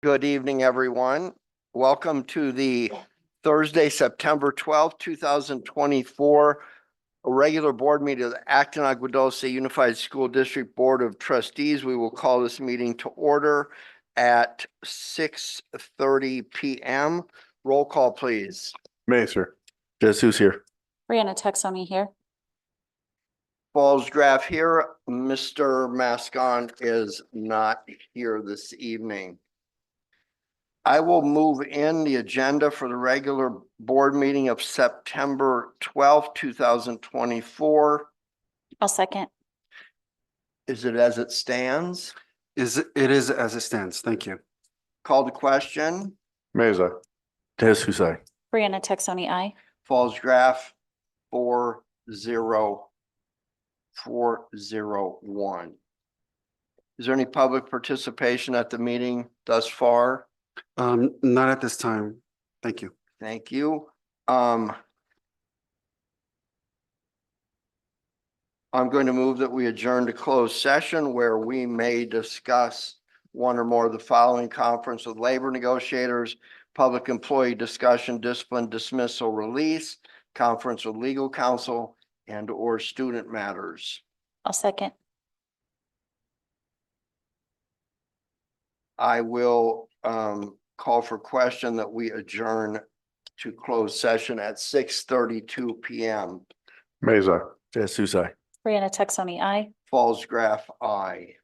Good evening, everyone. Welcome to the Thursday, September 12th, 2024, a regular board meeting of the Acton Agua Dulce Unified School District Board of Trustees. We will call this meeting to order at 6:30 p.m. Roll call, please. Macer. Jesus here. Brianna Texoni here. Falls Graph here. Mr. Mascon is not here this evening. I will move in the agenda for the regular board meeting of September 12th, 2024. I'll second. Is it as it stands? It is as it stands. Thank you. Call the question. Mesa. Jesus Brianna Texoni, aye. Falls Graph 40401. Is there any public participation at the meeting thus far? Not at this time. Thank you. Thank you. I'm going to move that we adjourn to closed session where we may discuss one or more of the following: conference with labor negotiators, public employee discussion, discipline, dismissal, release, conference with legal counsel, and or student matters. I'll second. I will call for question that we adjourn to closed session at 6:32 p.m. Mesa. Jesus Brianna Texoni, aye. Falls Graph, aye.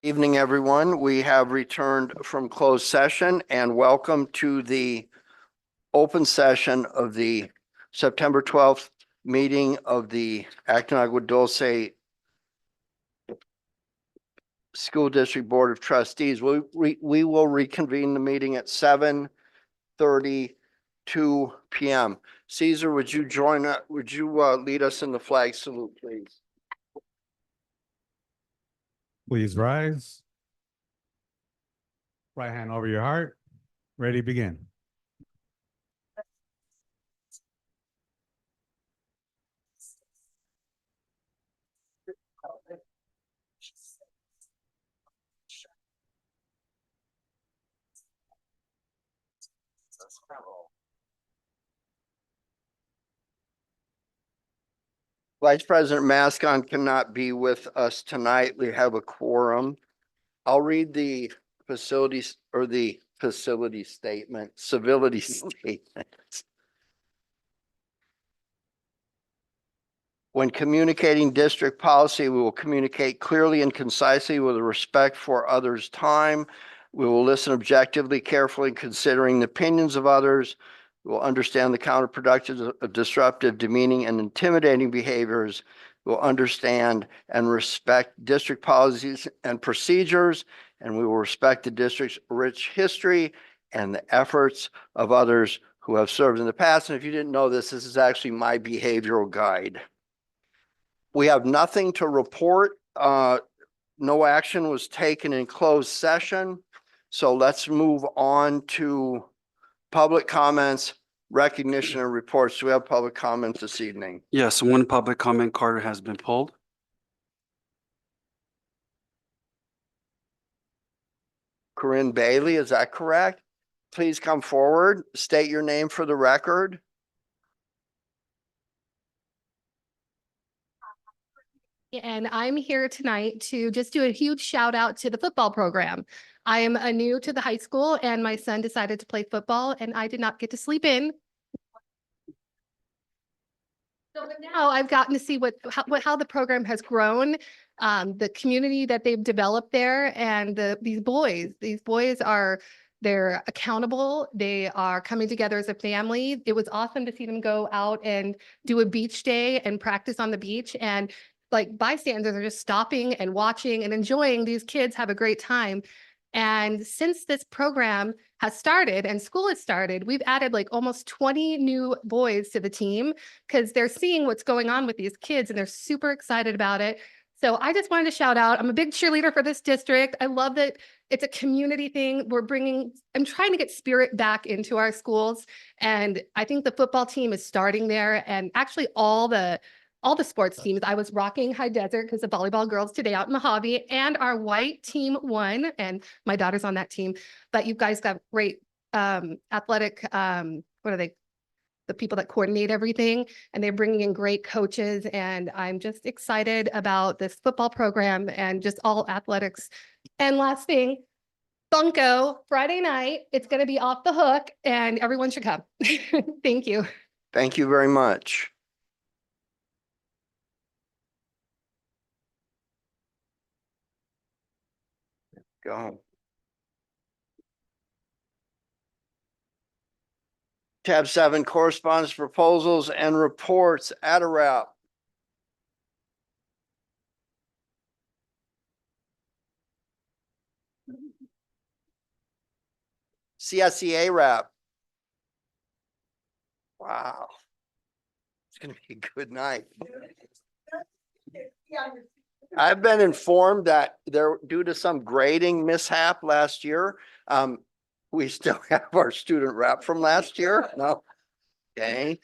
Evening, everyone. We have returned from closed session and welcome to the open session of the September 12th meeting of the Acton Agua Dulce School District Board of Trustees. We will reconvene the meeting at 7:32 PM. Caesar, would you lead us in the flag salute, please? Please rise. Right hand over your heart. Ready, begin. Vice President Mascon cannot be with us tonight. We have a quorum. I'll read the facilities or the facility statement, civility statement. When communicating district policy, we will communicate clearly and concisely with respect for others' time. We will listen objectively, carefully, considering the opinions of others. We will understand the counterproductive, disruptive, demeaning, and intimidating behaviors. We will understand and respect district policies and procedures, and we will respect the district's rich history and the efforts of others who have served in the past. And if you didn't know this, this is actually my behavioral guide. We have nothing to report. No action was taken in closed session. So let's move on to public comments, recognition and reports. Do we have public comments this evening? Yes, one public comment card has been pulled. Corinne Bailey, is that correct? Please come forward, state your name for the record. And I'm here tonight to just do a huge shout out to the football program. I am new to the high school and my son decided to play football and I did not get to sleep in. So but now I've gotten to see how the program has grown, the community that they've developed there, and these boys they're accountable. They are coming together as a family. It was awesome to see them go out and do a beach day and practice on the beach, and like bystanders are just stopping and watching and enjoying these kids have a great time. And since this program has started and school has started, we've added like almost 20 new boys to the team because they're seeing what's going on with these kids and they're super excited about it. So I just wanted to shout out, I'm a big cheerleader for this district. I love that it's a community thing. I'm trying to get spirit back into our schools. And I think the football team is starting there, and actually all the sports teams. I was rocking High Desert because the volleyball girls today out in Mojave, and our white team won, and my daughter's on that team. But you guys got great athletic, what are they? The people that coordinate everything, and they're bringing in great coaches. And I'm just excited about this football program and just all athletics. And last thing, Bunko, Friday night, it's going to be off the hook and everyone should come. Thank you. Thank you very much. Go. Tab 7, correspondence, proposals, and reports. Adarab. CSEA rep. Wow. It's gonna be a good night. I've been informed that due to some grading mishap last year, we still have our student rep from last year. No. Okay.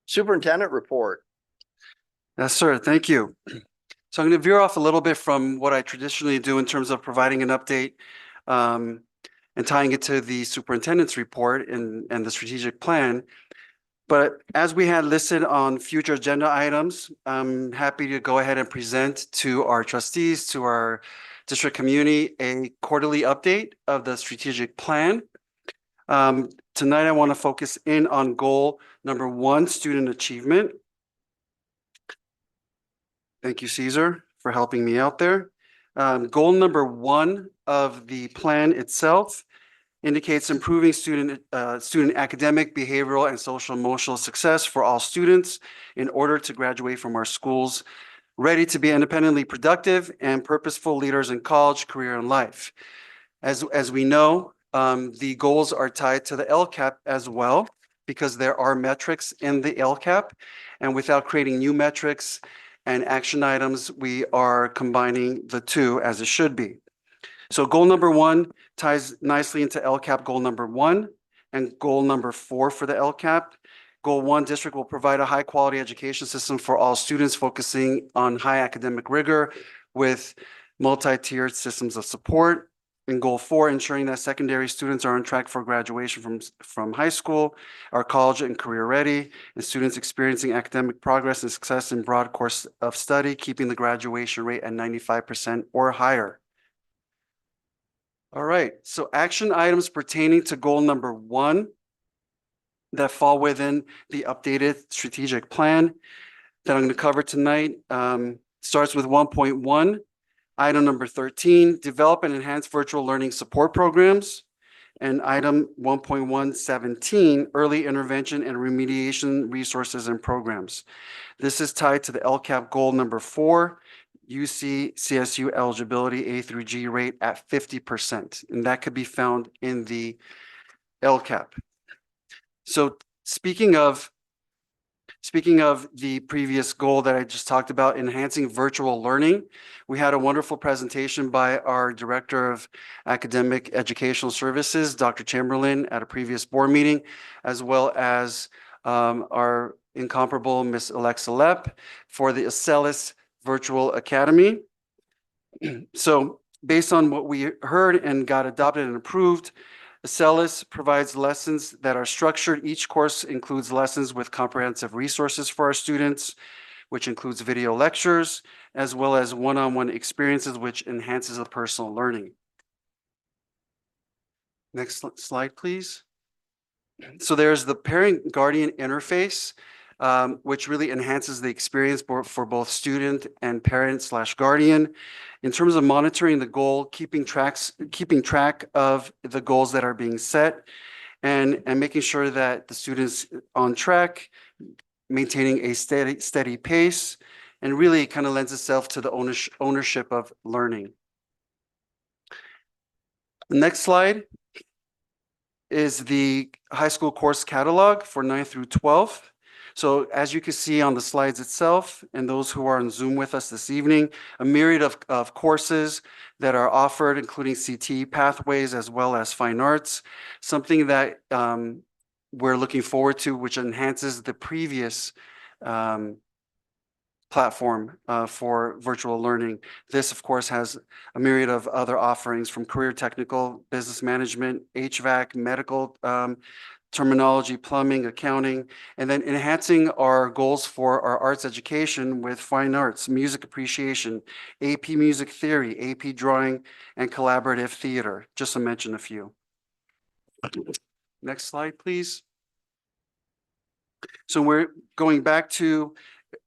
Superintendent report. Yes, sir. Thank you. So I'm going to veer off a little bit from what I traditionally do in terms of providing an update and tying it to the superintendent's report and the strategic plan. But as we had listed on future agenda items, I'm happy to go ahead and present to our trustees, to our district community, a quarterly update of the strategic plan. Tonight, I want to focus in on goal number 1, student achievement. Thank you, Caesar, for helping me out there. Goal number 1 of the plan itself indicates improving student academic, behavioral, and social emotional success for all students in order to graduate from our schools ready to be independently productive and purposeful leaders in college, career, and life. As we know, the goals are tied to the LCAP as well, because there are metrics in the LCAP. And without creating new metrics and action items, we are combining the two as it should be. So goal number 1 ties nicely into LCAP goal number 1 and goal number 4 for the LCAP. Goal 1, district will provide a high-quality education system for all students, focusing on high academic rigor with multi-tiered systems of support. And goal 4, ensuring that secondary students are on track for graduation from high school, are college and career ready, and students experiencing academic progress and success in broad course of study, keeping the graduation rate at 95% or higher. All right, so action items pertaining to goal number 1 that fall within the updated strategic plan that I'm going to cover tonight starts with 1.1. Item number 13, develop and enhance virtual learning support programs. And item 1.117, early intervention and remediation resources and programs. This is tied to the LCAP goal number 4, UC CSU eligibility A through G rate at 50%. And that could be found in the LCAP. So speaking of the previous goal that I just talked about, enhancing virtual learning, we had a wonderful presentation by our Director of Academic Educational Services, Dr. Chamberlain, at a previous board meeting, as well as our incomparable Miss Alexa Lepp for the Acellus Virtual Academy. So based on what we heard and got adopted and approved, Acellus provides lessons that are structured. Each course includes lessons with comprehensive resources for our students, which includes video lectures, as well as one-on-one experiences, which enhances the personal learning. Next slide, please. So there's the parent-guardian interface, which really enhances the experience for both student and parent/guardian. In terms of monitoring the goal, keeping track of the goals that are being set, and making sure that the students on track, maintaining a steady pace, and really kind of lends itself to the ownership of learning. The next slide is the high school course catalog for 9th through 12th. So as you can see on the slides itself, and those who are on Zoom with us this evening, a myriad of courses that are offered, including CT pathways as well as fine arts, something that we're looking forward to, which enhances the previous platform for virtual learning. This, of course, has a myriad of other offerings from career technical, business management, HVAC, medical terminology, plumbing, accounting, and then enhancing our goals for our arts education with fine arts, music appreciation, AP music theory, AP drawing, and collaborative theater, just to mention a few. Next slide, please. So we're going back to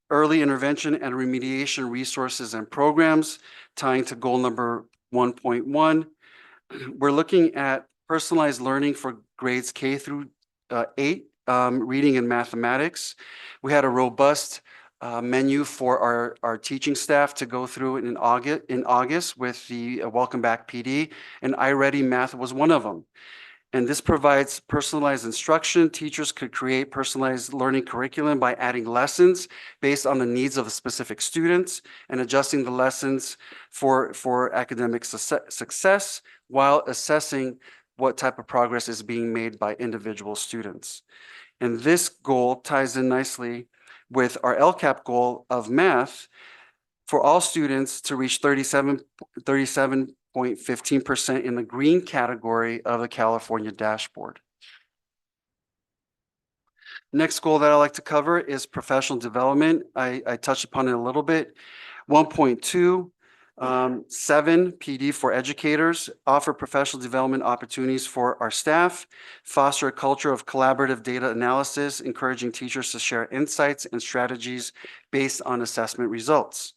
early intervention and remediation resources and programs, tying to goal number 1.1. We're looking at personalized learning for grades K through 8, reading and mathematics. We had a robust menu for our teaching staff to go through in August with the Welcome Back PD, and iReady Math was one of them. And this provides personalized instruction. Teachers could create personalized learning curriculum by adding lessons based on the needs of the specific students and adjusting the lessons for academic success while assessing what type of progress is being made by individual students. And this goal ties in nicely with our LCAP goal of math for all students to reach 37.15% in the green category of the California dashboard. Next goal that I'd like to cover is professional development. I touched upon it a little bit. 1.2, 7 PD for educators, offer professional development opportunities for our staff, foster a culture of collaborative data analysis, encouraging teachers to share insights and strategies based on assessment results.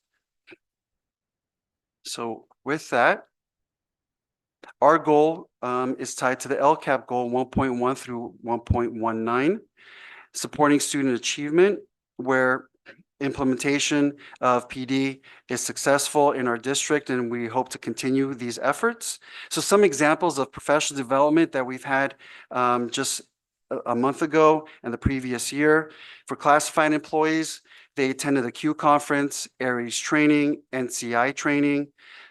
So with that, our goal is tied to the LCAP goal 1.1 through 1.19, supporting student achievement, where implementation of PD is successful in our district, and we hope to continue these efforts. So some examples of professional development that we've had just a month ago and the previous year. For classified employees, they attended the Q conference, ARIES training, NCI training.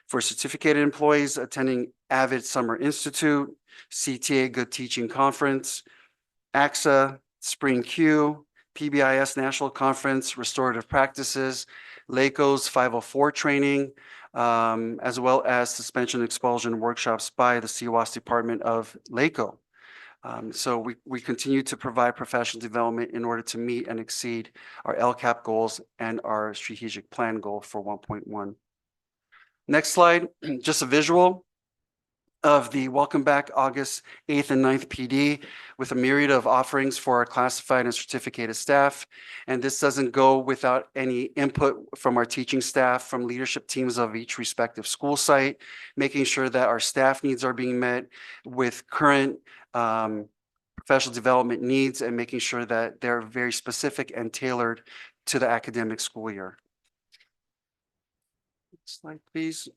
For certificated employees, attending AVID Summer Institute, CTA Good Teaching Conference, AXA Spring Q, PBIS National Conference, Restorative Practices, LACO's 504 training, as well as suspension expulsion workshops by the CWAS Department of LACO. So we continue to provide professional development in order to meet and exceed our LCAP goals and our strategic plan goal for 1.1. Next slide, just a visual of the Welcome Back August 8th and 9th PD with a myriad of offerings for our classified and certificated staff. And this doesn't go without any input from our teaching staff, from leadership teams of each respective school site, making sure that our staff needs are being met with current professional development needs and making sure that they're very specific and tailored to the academic school year. Next slide, please.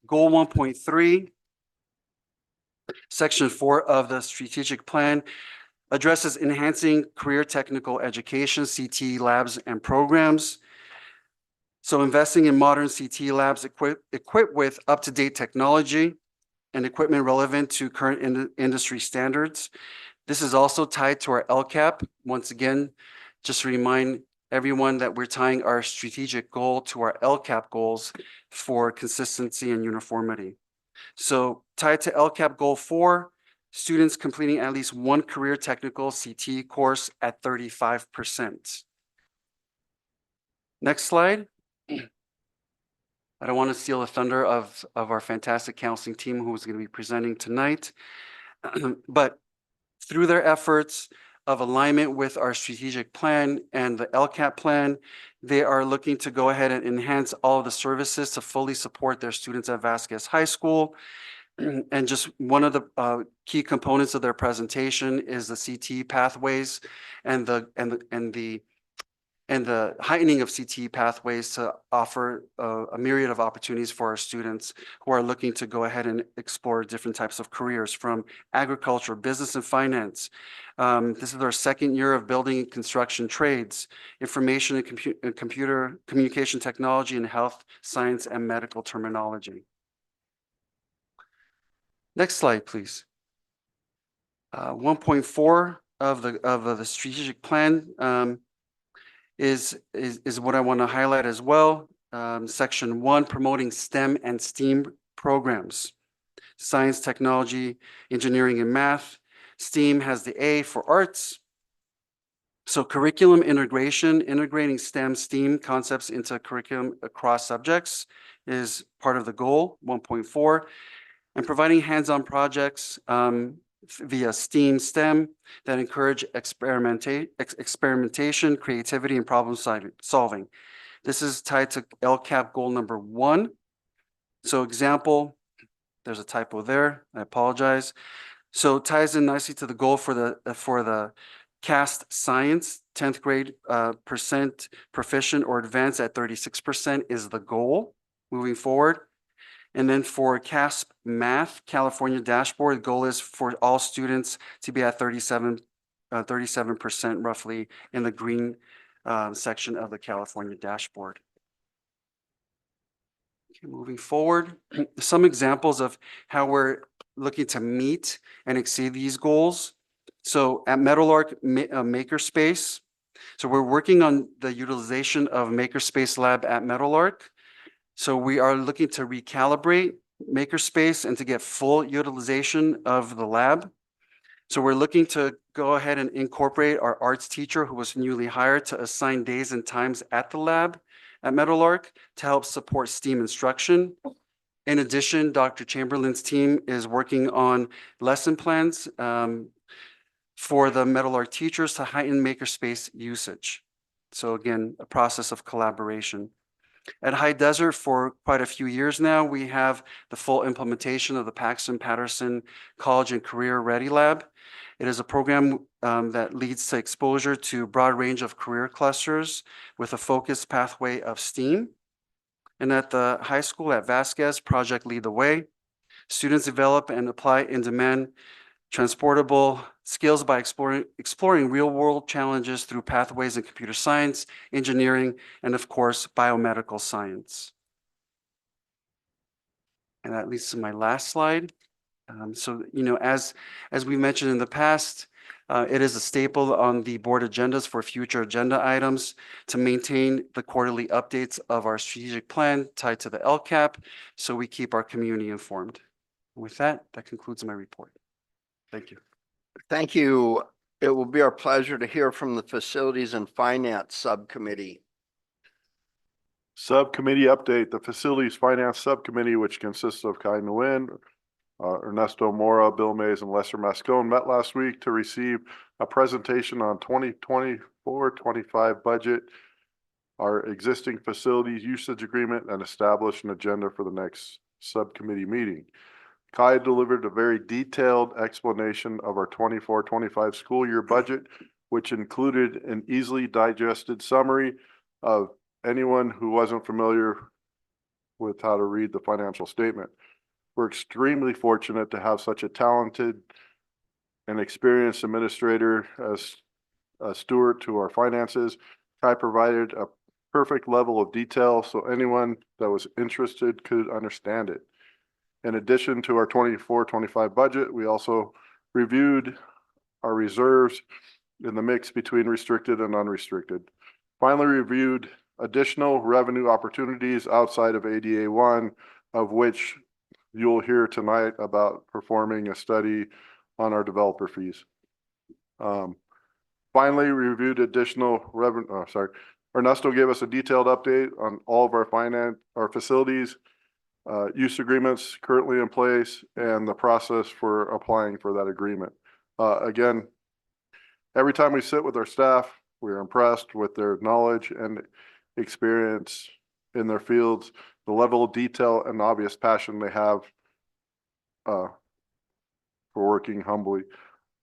Goal 1.3. Section 4 of the strategic plan addresses enhancing career technical education, CTE labs and programs. So investing in modern CTE labs equipped with up-to-date technology and equipment relevant to current industry standards. This is also tied to our LCAP. Once again, just to remind everyone that we're tying our strategic goal to our LCAP goals for consistency and uniformity. So tied to LCAP goal 4, students completing at least one career technical CTE course at 35%. Next slide. I don't want to steal the thunder of our fantastic counseling team who is going to be presenting tonight, but through their efforts of alignment with our strategic plan and the LCAP plan, they are looking to go ahead and enhance all of the services to fully support their students at Vasquez High School. And just one of the key components of their presentation is the CTE pathways and the heightening of CTE pathways to offer a myriad of opportunities for our students who are looking to go ahead and explore different types of careers, from agriculture, business and finance. This is our second year of building and construction trades, information and computer communication technology, and health, science, and medical terminology. Next slide, please. 1.4 of the strategic plan is what I want to highlight as well. Section 1, promoting STEM and STEAM programs. Science, technology, engineering, and math. STEAM has the A for arts. So curriculum integration, integrating STEM, STEAM concepts into curriculum across subjects is part of the goal, 1.4. And providing hands-on projects via STEM that encourage experimentation, creativity, and problem solving. This is tied to LCAP goal number 1. So example, there's a typo there, I apologize. So it ties in nicely to the goal for the CAST science, 10th grade percent proficient or advanced at 36% is the goal moving forward. And then for CASP Math, California dashboard, the goal is for all students to be at 37% roughly in the green section of the California dashboard. Okay, moving forward, some examples of how we're looking to meet and exceed these goals. So at Meadowlark Makerspace, so we're working on the utilization of Makerspace Lab at Meadowlark. So we are looking to recalibrate Makerspace and to get full utilization of the lab. So we're looking to go ahead and incorporate our arts teacher who was newly hired to assign days and times at the lab at Meadowlark to help support STEAM instruction. In addition, Dr. Chamberlain's team is working on lesson plans for the Meadowlark teachers to heighten Makerspace usage. So again, a process of collaboration. At High Desert, for quite a few years now, we have the full implementation of the Paxton Patterson College and Career Ready Lab. It is a program that leads to exposure to a broad range of career clusters with a focused pathway of STEAM. And at the high school at Vasquez, Project Lead the Way, students develop and apply in-demand transportable skills by exploring real-world challenges through pathways in computer science, engineering, and of course, biomedical science. And that leads to my last slide. So, as we mentioned in the past, it is a staple on the board agendas for future agenda items to maintain the quarterly updates of our strategic plan tied to the LCAP, so we keep our community informed. With that, that concludes my report. Thank you. Thank you. It will be our pleasure to hear from the Facilities and Finance Subcommittee. Subcommittee update. The Facilities Finance Subcommittee, which consists of Kai Nguyen, Ernesto Mora, Bill Mays, and Lester Mascone, met last week to receive a presentation on 2024-25 budget, our existing facilities usage agreement, and establish an agenda for the next subcommittee meeting. Kai delivered a very detailed explanation of our 24-25 school year budget, which included an easily digested summary of anyone who wasn't familiar with how to read the financial statement. We're extremely fortunate to have such a talented and experienced administrator as a steward to our finances. Kai provided a perfect level of detail so anyone that was interested could understand it. In addition to our 24-25 budget, we also reviewed our reserves in the mix between restricted and unrestricted. Finally, reviewed additional revenue opportunities outside of ADA 1, of which you'll hear tonight about performing a study on our developer fees. Finally, reviewed additional revenue. Ernesto gave us a detailed update on all of our facilities, use agreements currently in place, and the process for applying for that agreement. Again, every time we sit with our staff, we're impressed with their knowledge and experience in their fields, the level of detail and obvious passion they have for working humbly.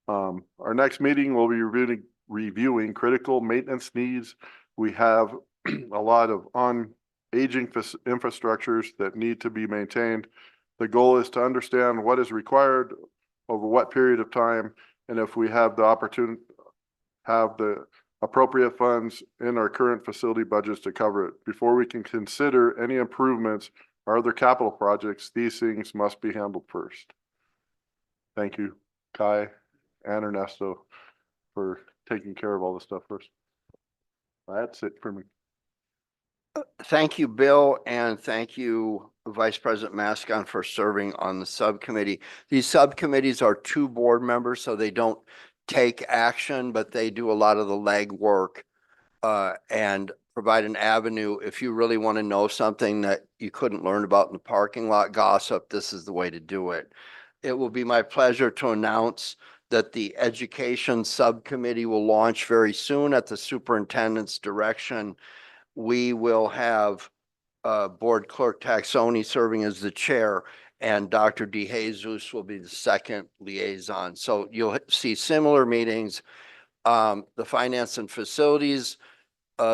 Our next meeting will be reviewing critical maintenance needs. We have a lot of aging infrastructures that need to be maintained. The goal is to understand what is required over what period of time, and if we have the opportunity, have the appropriate funds in our current facility budgets to cover it. Before we can consider any improvements or other capital projects, these things must be handled first. Thank you, Kai and Ernesto, for taking care of all this stuff first. That's it for me. Thank you, Bill, and thank you, Vice President Mascon, for serving on the subcommittee. These subcommittees are 2 board members, so they don't take action, but they do a lot of the legwork and provide an avenue. If you really want to know something that you couldn't learn about in the parking lot gossip, this is the way to do it. It will be my pleasure to announce that the Education Subcommittee will launch very soon at the superintendent's direction. We will have Board Clerk Taxoni serving as the chair, and Dr. DeJesus will be the second liaison. So you'll see similar meetings. The Finance and Facilities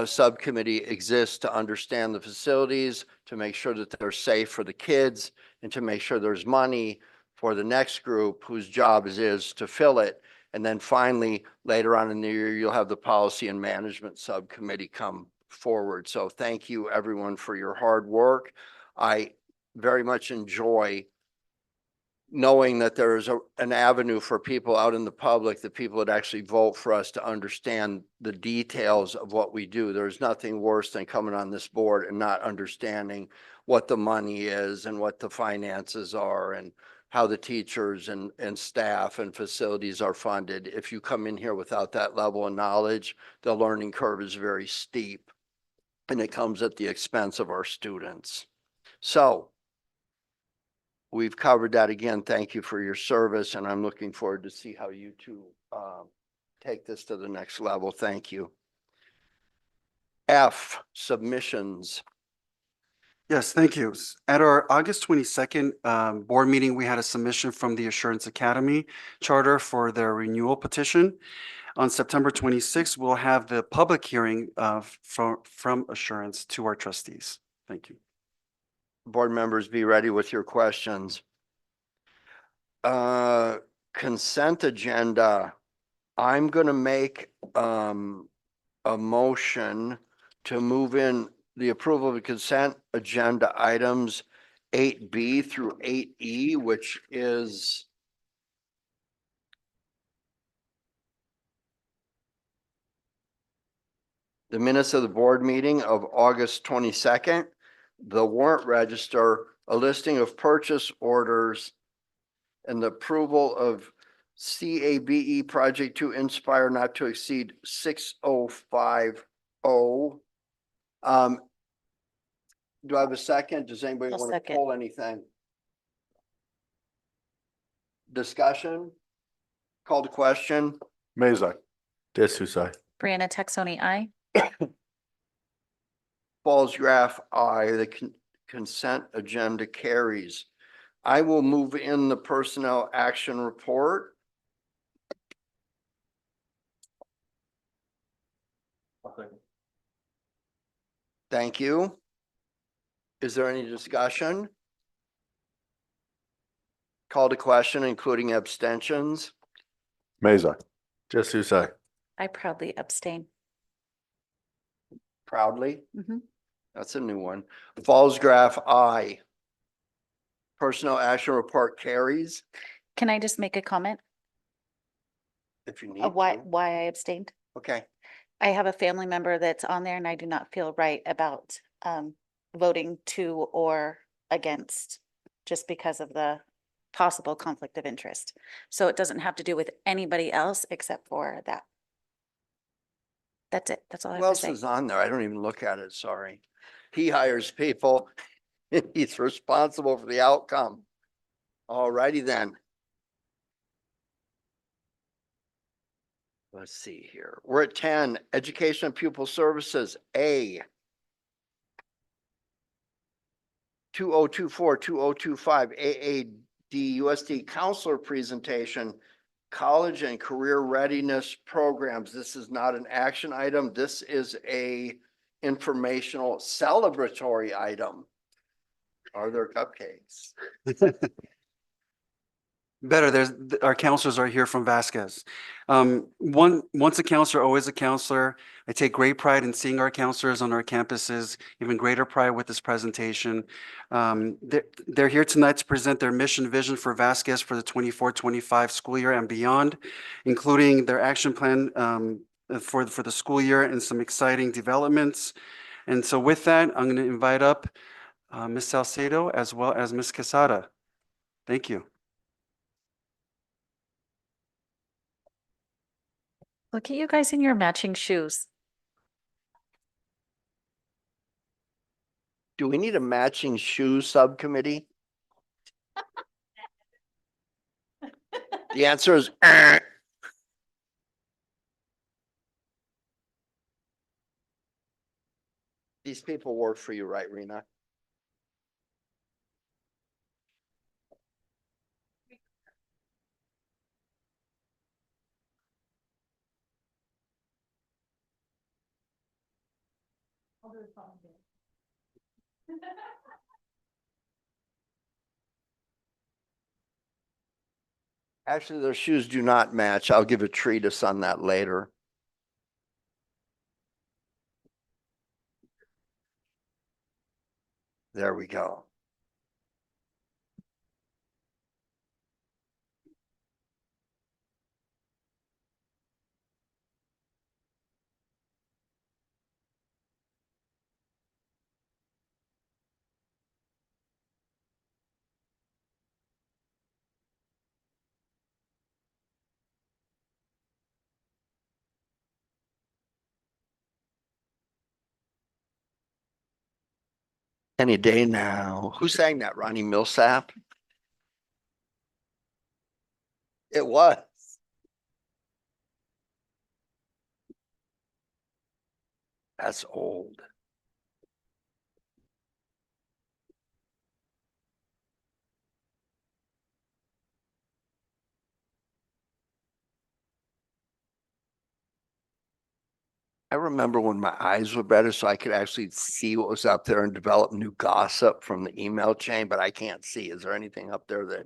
Subcommittee exists to understand the facilities, to make sure that they're safe for the kids, and to make sure there's money for the next group whose job it is to fill it. And then finally, later on in the year, you'll have the Policy and Management Subcommittee come forward. So thank you everyone for your hard work. I very much enjoy knowing that there is an avenue for people out in the public, the people that actually vote for us, to understand the details of what we do. There's nothing worse than coming on this board and not understanding what the money is and what the finances are and how the teachers and staff and facilities are funded. If you come in here without that level of knowledge, the learning curve is very steep, and it comes at the expense of our students. So we've covered that again. Thank you for your service, and I'm looking forward to see how you two take this to the next level. Thank you. F, submissions. Yes, thank you. At our August 22nd board meeting, we had a submission from the Assurance Academy Charter for their renewal petition. On September 26th, we'll have the public hearing from Assurance to our trustees. Thank you. Board members, be ready with your questions. Consent agenda. I'm gonna make a motion to move in the approval of the consent agenda items 8B through 8E, which is the minutes of the board meeting of August 22nd, the warrant register, a listing of purchase orders, and the approval of CABE project to inspire not to exceed 6050. Do I have a second? Does anybody I'll want to second. pull anything? Discussion? Call to question? Mays, D'Souza. Brianna Texoni, I. Falls graph I, the consent agenda carries. I will move in the personnel action report. Thank you. Is there any discussion? Call to question, including abstentions. Mays, D'Souza. I proudly abstain. Proudly. Mhm. That's a new one. Falls graph I. Personnel action report carries. Can I just make a comment If you need of why, to. why I abstained? Okay. I have a family member that's on there and I do not feel right about voting to or against just because of the possible conflict of interest. So it doesn't have to do with anybody else except for that. That's it. That's all I Who have to else say. is on there? I don't even look at it, sorry. He hires people. He's responsible for the outcome. All righty then. Let's see here. We're at 10, Education and Pupil Services, A. 2024, 2025, AAD USD Counselor Presentation, College and Career Readiness Programs. This is not an action item. This is a informational celebratory item. Are there cupcakes? Better, our counselors are here from Vasquez. Once a counselor, always a counselor. I take great pride in seeing our counselors on our campuses, even greater pride with this presentation. They're here tonight to present their mission vision for Vasquez for the 24-25 school year and beyond, including their action plan for the school year and some exciting developments. And so with that, I'm going to invite up Ms. Salcedo as well as Ms. Quesada. Thank you. Look at you guys in your matching shoes. Do we need a matching shoe subcommittee? The answer is These people work for you, right, Rena? Actually, their shoes do not match. I'll give a treatise on that later. There we go. Any day now. Who sang that? Ronnie Millsap? It was. That's old. I remember when my eyes were better, so I could actually see what was up there and develop new gossip from the email chain, but I can't see. Is there anything up there that?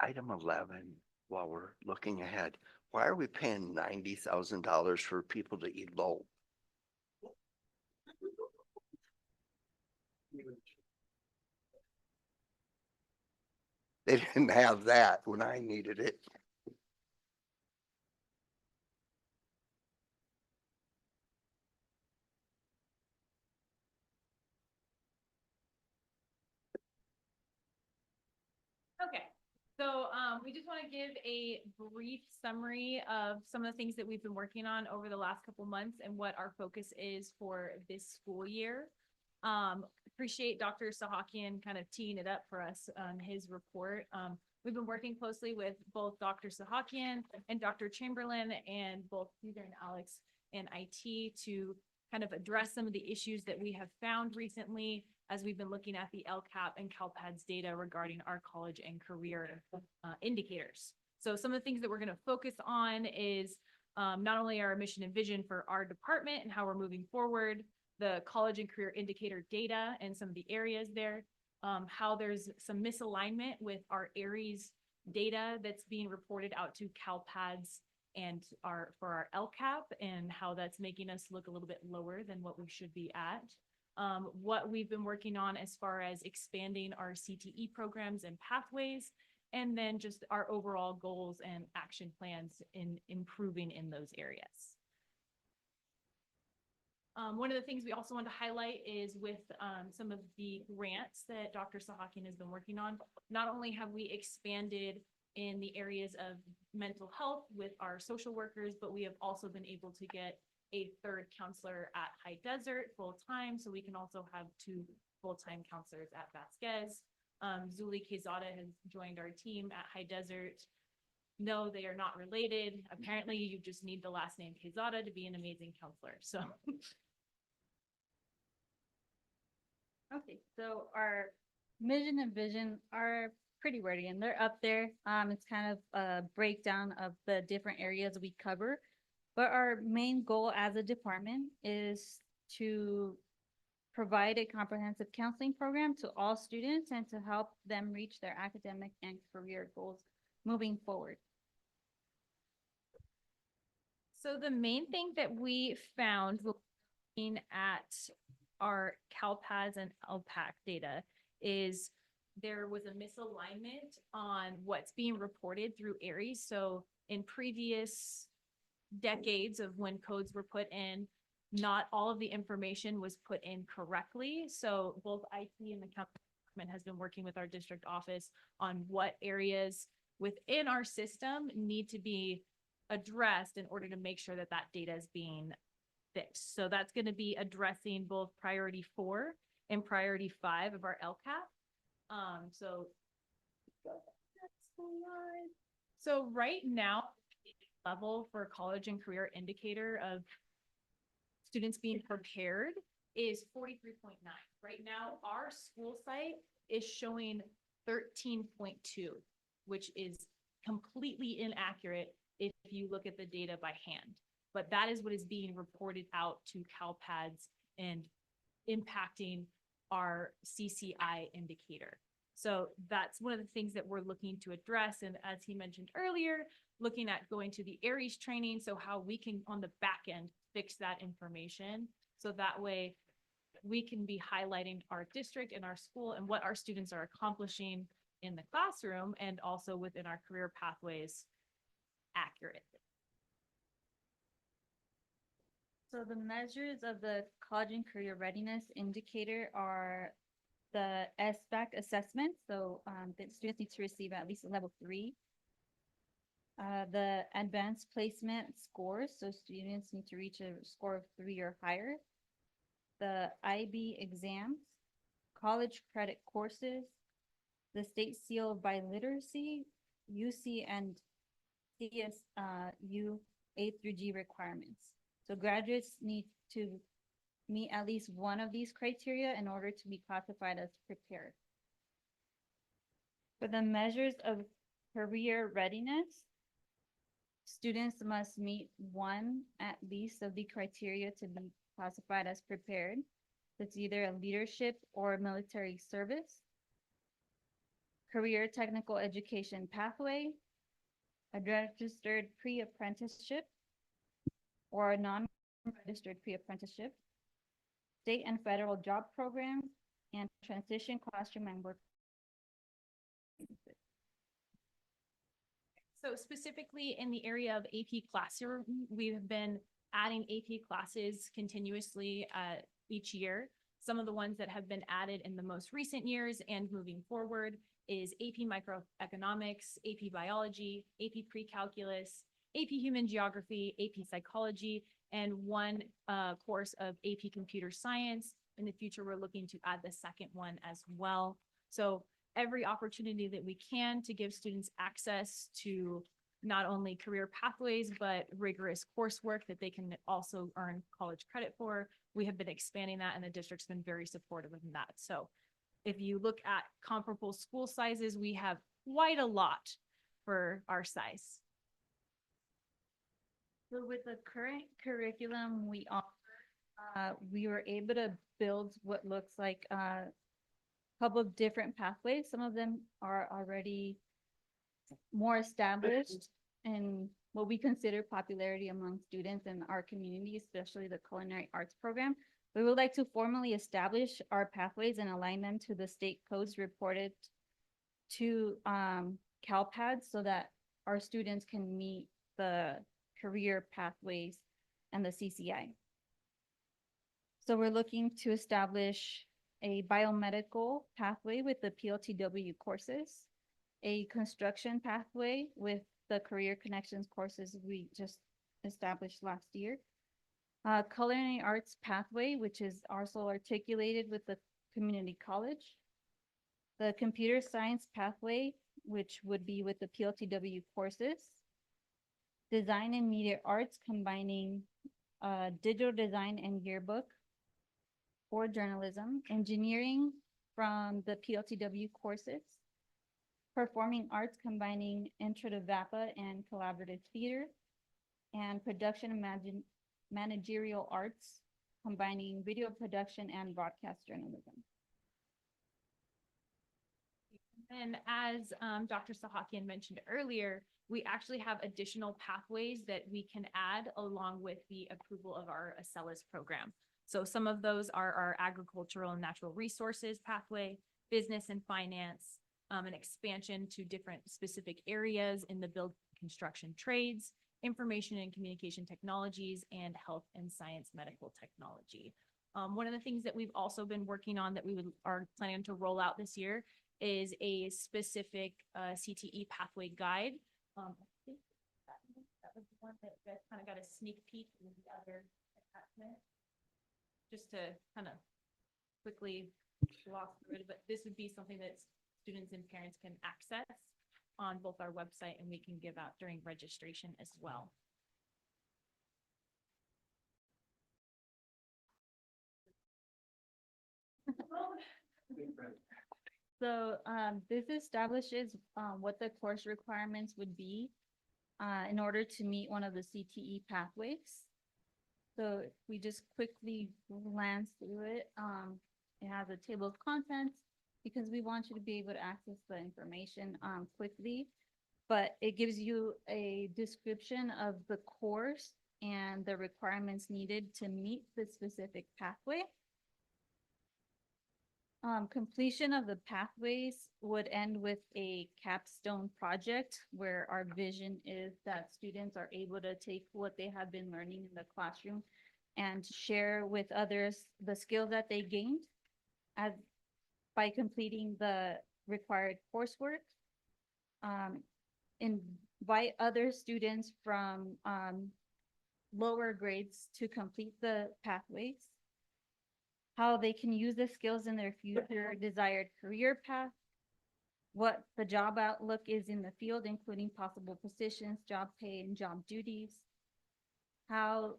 Item 11, while we're looking ahead, why are we paying $90,000 for people to elope? They didn't have that when I needed it. Okay, so we just want to give a brief summary of some of the things that we've been working on over the last couple months and what our focus is for this school year. Appreciate Dr. Sahakian kind of teeing it up for us on his report. We've been working closely with both Dr. Sahakian and Dr. Chamberlain and both Caesar and Alex in IT to kind of address some of the issues that we have found recently as we've been looking at the LCAP and CalPADS data regarding our college and career indicators. So some of the things that we're going to focus on is not only our mission and vision for our department and how we're moving forward, the college and career indicator data and some of the areas there, how there's some misalignment with our ARIES data that's being reported out to CalPADS and for our LCAP and how that's making us look a little bit lower than what we should be at. What we've been working on as far as expanding our CTE programs and pathways, and then just our overall goals and action plans in improving in those areas. One of the things we also want to highlight is with some of the grants that Dr. Sahakian has been working on. Not only have we expanded in the areas of mental health with our social workers, but we have also been able to get a third counselor at High Desert full-time, so we can also have 2 full-time counselors at Vasquez. Zuli Quezada has joined our team at High Desert. No, they are not related. Apparently, you just need the last name Quezada to be an amazing counselor. So, okay, so our mission and vision are pretty wordy and they're up there. It's kind of a breakdown of the different areas we cover. But our main goal as a department is to provide a comprehensive counseling program to all students and to help them reach their academic and career goals moving forward. so the main thing that we found looking at our CalPADS and LPAC data is there was a misalignment on what's being reported through ARIES. So in previous decades of when codes were put in, not all of the information was put in correctly. So both IT and the department has been working with our district office on what areas within our system need to be addressed in order to make sure that that data is being fixed. So that's going to be addressing both priority 4 and priority 5 of our LCAP. So right now, level for college and career indicator of students being prepared is 43.9. Right now, our school site is showing 13.2, which is completely inaccurate if you look at the data by hand. But that is what is being reported out to CalPADS and impacting our CCI indicator. So that's one of the things that we're looking to address. And as he mentioned earlier, looking at going to the ARIES training, so how we can on the back end fix that information. So that way we can be highlighting our district and our school and what our students are accomplishing in the classroom and also within our career pathways accurately. So the measures of the college and career readiness indicator are the SBAC assessment. So the students need to receive at least a level 3. The advanced placement scores. So students need to reach a score of 3 or higher. the IB exams, college credit courses, the state seal of biliteracy, UC and CSU A through G requirements. So graduates need to meet at least one of these criteria in order to be classified as prepared. For the measures of career readiness, students must meet one at least of the criteria to be classified as prepared. It's either a leadership or military service, career technical education pathway, a registered pre-apprenticeship, or a non-registered pre-apprenticeship, state and federal job programs, and transition classroom and work. So specifically in the area of AP Classroom, we have been adding AP classes continuously each year. Some of the ones that have been added in the most recent years and moving forward is AP Microeconomics, AP Biology, AP Pre-Calculus, AP Human Geography, AP Psychology, and one course of AP Computer Science. In the future, we're looking to add the second one as well. So every opportunity that we can to give students access to not only career pathways, but rigorous coursework that they can also earn college credit for. We have been expanding that, and the district's been very supportive of that. So if you look at comparable school sizes, we have quite a lot for our size. So with the current curriculum we offer, we were able to build what looks like a couple of different pathways. Some of them are already more established in what we consider popularity among students in our community, especially the culinary arts program. We would like to formally establish our pathways and align them to the state codes reported to CalPAD so that our students can meet the career pathways and the CCI. So we're looking to establish a biomedical pathway with the PLTW courses, a construction pathway with the career connections courses we just established last year, culinary arts pathway, which is also articulated with the community college, the computer science pathway, which would be with the PLTW courses, design and media arts combining digital design and yearbook or journalism, engineering from the PLTW courses, performing arts combining intro to VAPA and collaborative theater, and production and managerial arts combining video production and broadcast journalism. And as Dr. Sahakian mentioned earlier, we actually have additional pathways that we can add along with the approval of our ACELAS program. So some of those are our agricultural and natural resources pathway, business and finance, an expansion to different specific areas in the build construction trades, information and communication technologies, and health and science medical technology. One of the things that we've also been working on that we are planning to roll out this year is a specific CTE pathway guide. I think that was the one that kind of got a sneak peek in the other attachment. Just to kind of quickly walk through it, but this would be something that students and parents can access on both our website, and we can give out during registration as well. So this establishes what the course requirements would be in order to meet one of the CTE pathways. So if we just quickly glance through it, it has a table of contents because we want you to be able to access the information quickly, but it gives you a description of the course and the requirements needed to meet the specific pathway. Completion of the pathways would end with a capstone project where our vision is that students are able to take what they have been learning in the classroom and share with others the skills that they gained by completing the required coursework. Invite other students from lower grades to complete the pathways. how they can use the skills in their future desired career path, what the job outlook is in the field, including possible positions, job pay, and job duties, how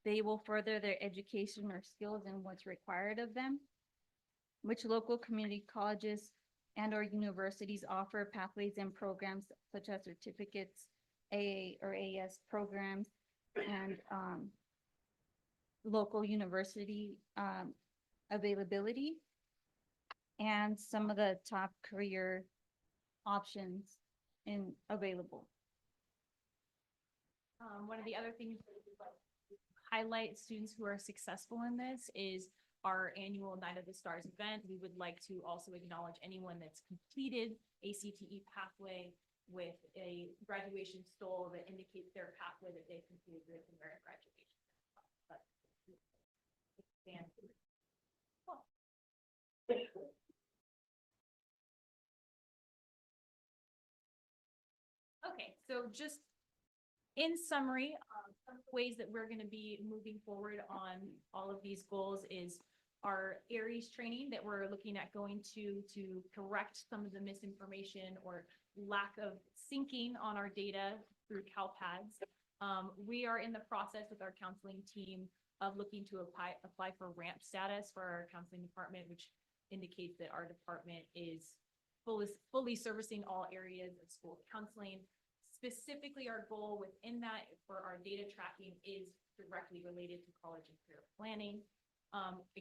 they will further their education or skills and what's required of them, which local community colleges and or universities offer pathways and programs such as certificates, AA or AS programs, and local university availability, and some of the top career options available. One of the other things that we'd like to highlight students who are successful in this is our annual Night of the Stars event. We would like to also acknowledge anyone that's completed a CTE pathway with a graduation stole that indicates their pathway that they completed with their graduation. Okay, so just in summary, some of the ways that we're going to be moving forward on all of these goals is our Aries training that we're looking at going to correct some of the misinformation or lack of syncing on our data through CalPads. We are in the process with our counseling team of looking to apply for ramp status for our counseling department, which indicates that our department is fully servicing all areas of school counseling. Specifically, our goal within that for our data tracking is directly related to college and career planning,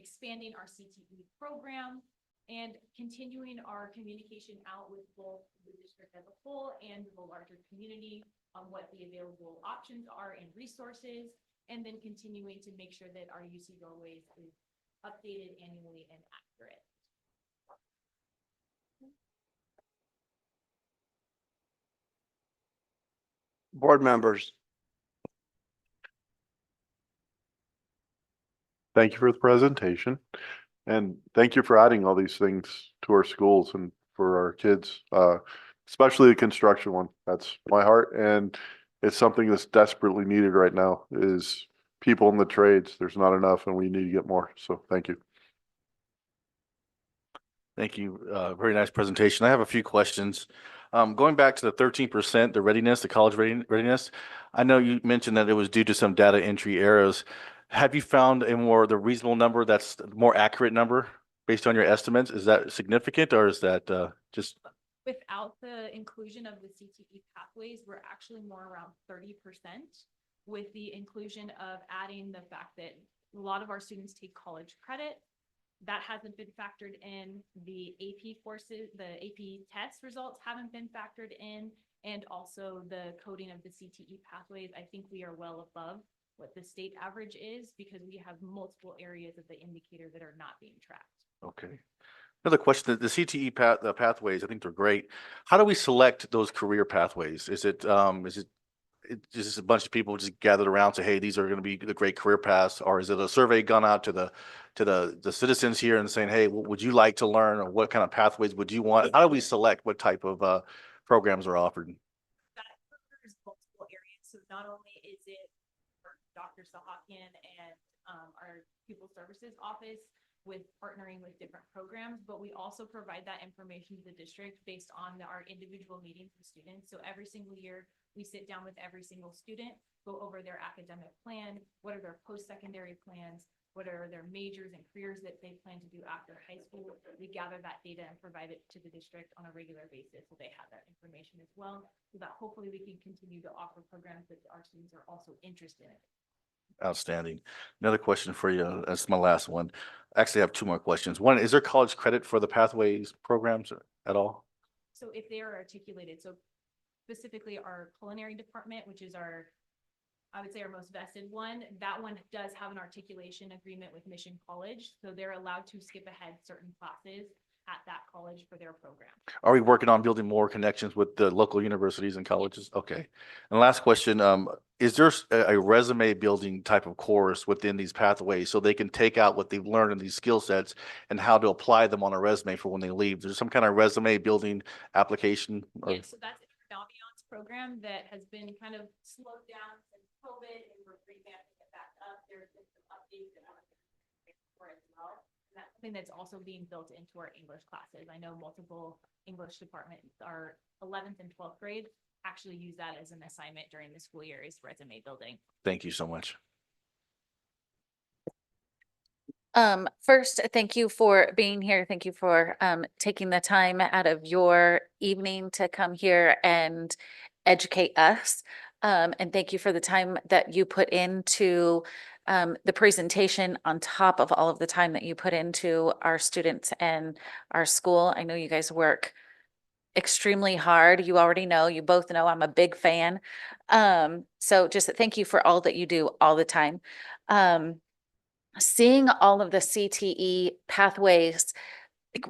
expanding our CTE program, and continuing our communication out with both the district as a whole and the larger community on what the available options are and resources, and then continuing to make sure that our UC Doorways is updated annually and accurate. Board members. Thank you for the presentation. And thank you for adding all these things to our schools and for our kids, especially the construction one. That's my heart. And it's something that's desperately needed right now is people in the trades. There's not enough and we need to get more. So thank you. Thank you. Very nice presentation. I have a few questions. Going back to the 13%, the readiness, the college readiness. I know you mentioned that it was due to some data entry errors. Have you found the reasonable number that's the more accurate number based on your estimates? Is that significant or is that just? Without the inclusion of the CTE pathways, we're actually more around 30%. With the inclusion of adding the fact that a lot of our students take college credit, that hasn't been factored in. The AP courses, the AP test results haven't been factored in, and also the coding of the CTE pathways. I think we are well above what the state average is because we have multiple areas of the indicator that are not being tracked. Okay. Another question, the CTE pathways, I think they're great. How do we select those career pathways? Is it just a bunch of people just gathered around and say, hey, these are going to be the great career paths? Or is it a survey gone out to the citizens here and saying, hey, what would you like to learn? Or what kind of pathways would you want? How do we select what type of programs are offered? That covers multiple areas. So not only is it for Dr. Sahakian and our Pupil Services Office with partnering with different programs, but we also provide that information to the district based on our individual meetings with students. So every single year, we sit down with every single student, go over their academic plan, what are their post-secondary plans, what are their majors and careers that they plan to do after high school. We gather that data and provide it to the district on a regular basis so they have that information as well, so that hopefully we can continue to offer programs that our students are also interested in. Outstanding. Another question for you. That's my last one. Actually, I have two more questions. One, is there college credit for the pathways programs at all? So if they are articulated, so specifically our culinary department, which is I would say our most vested one, that one does have an articulation agreement with Mission College. So they're allowed to skip ahead certain classes at that college for their program. Are we working on building more connections with the local universities and colleges? Okay. And last question, is there a resume building type of course within these pathways so they can take out what they've learned in these skill sets and how to apply them on a resume for when they leave? There's some kind of resume building application? Yeah, so that's an ambiance program that has been kind of slowed down since COVID, and we're revamping it back up. There's been some updates that I'm for as well. That's something that's also being built into our English classes. I know multiple English departments, our 11th and 12th grade actually use that as an assignment during the school year, is resume building. Thank you so much. First, thank you for being here. Thank you for taking the time out of your evening to come here and educate us. And thank you for the time that you put into the presentation on top of all of the time that you put into our students and our school. I know you guys work extremely hard. You already know, you both know I'm a big fan. So just thank you for all that you do all the time. Seeing all of the CTE pathways, like,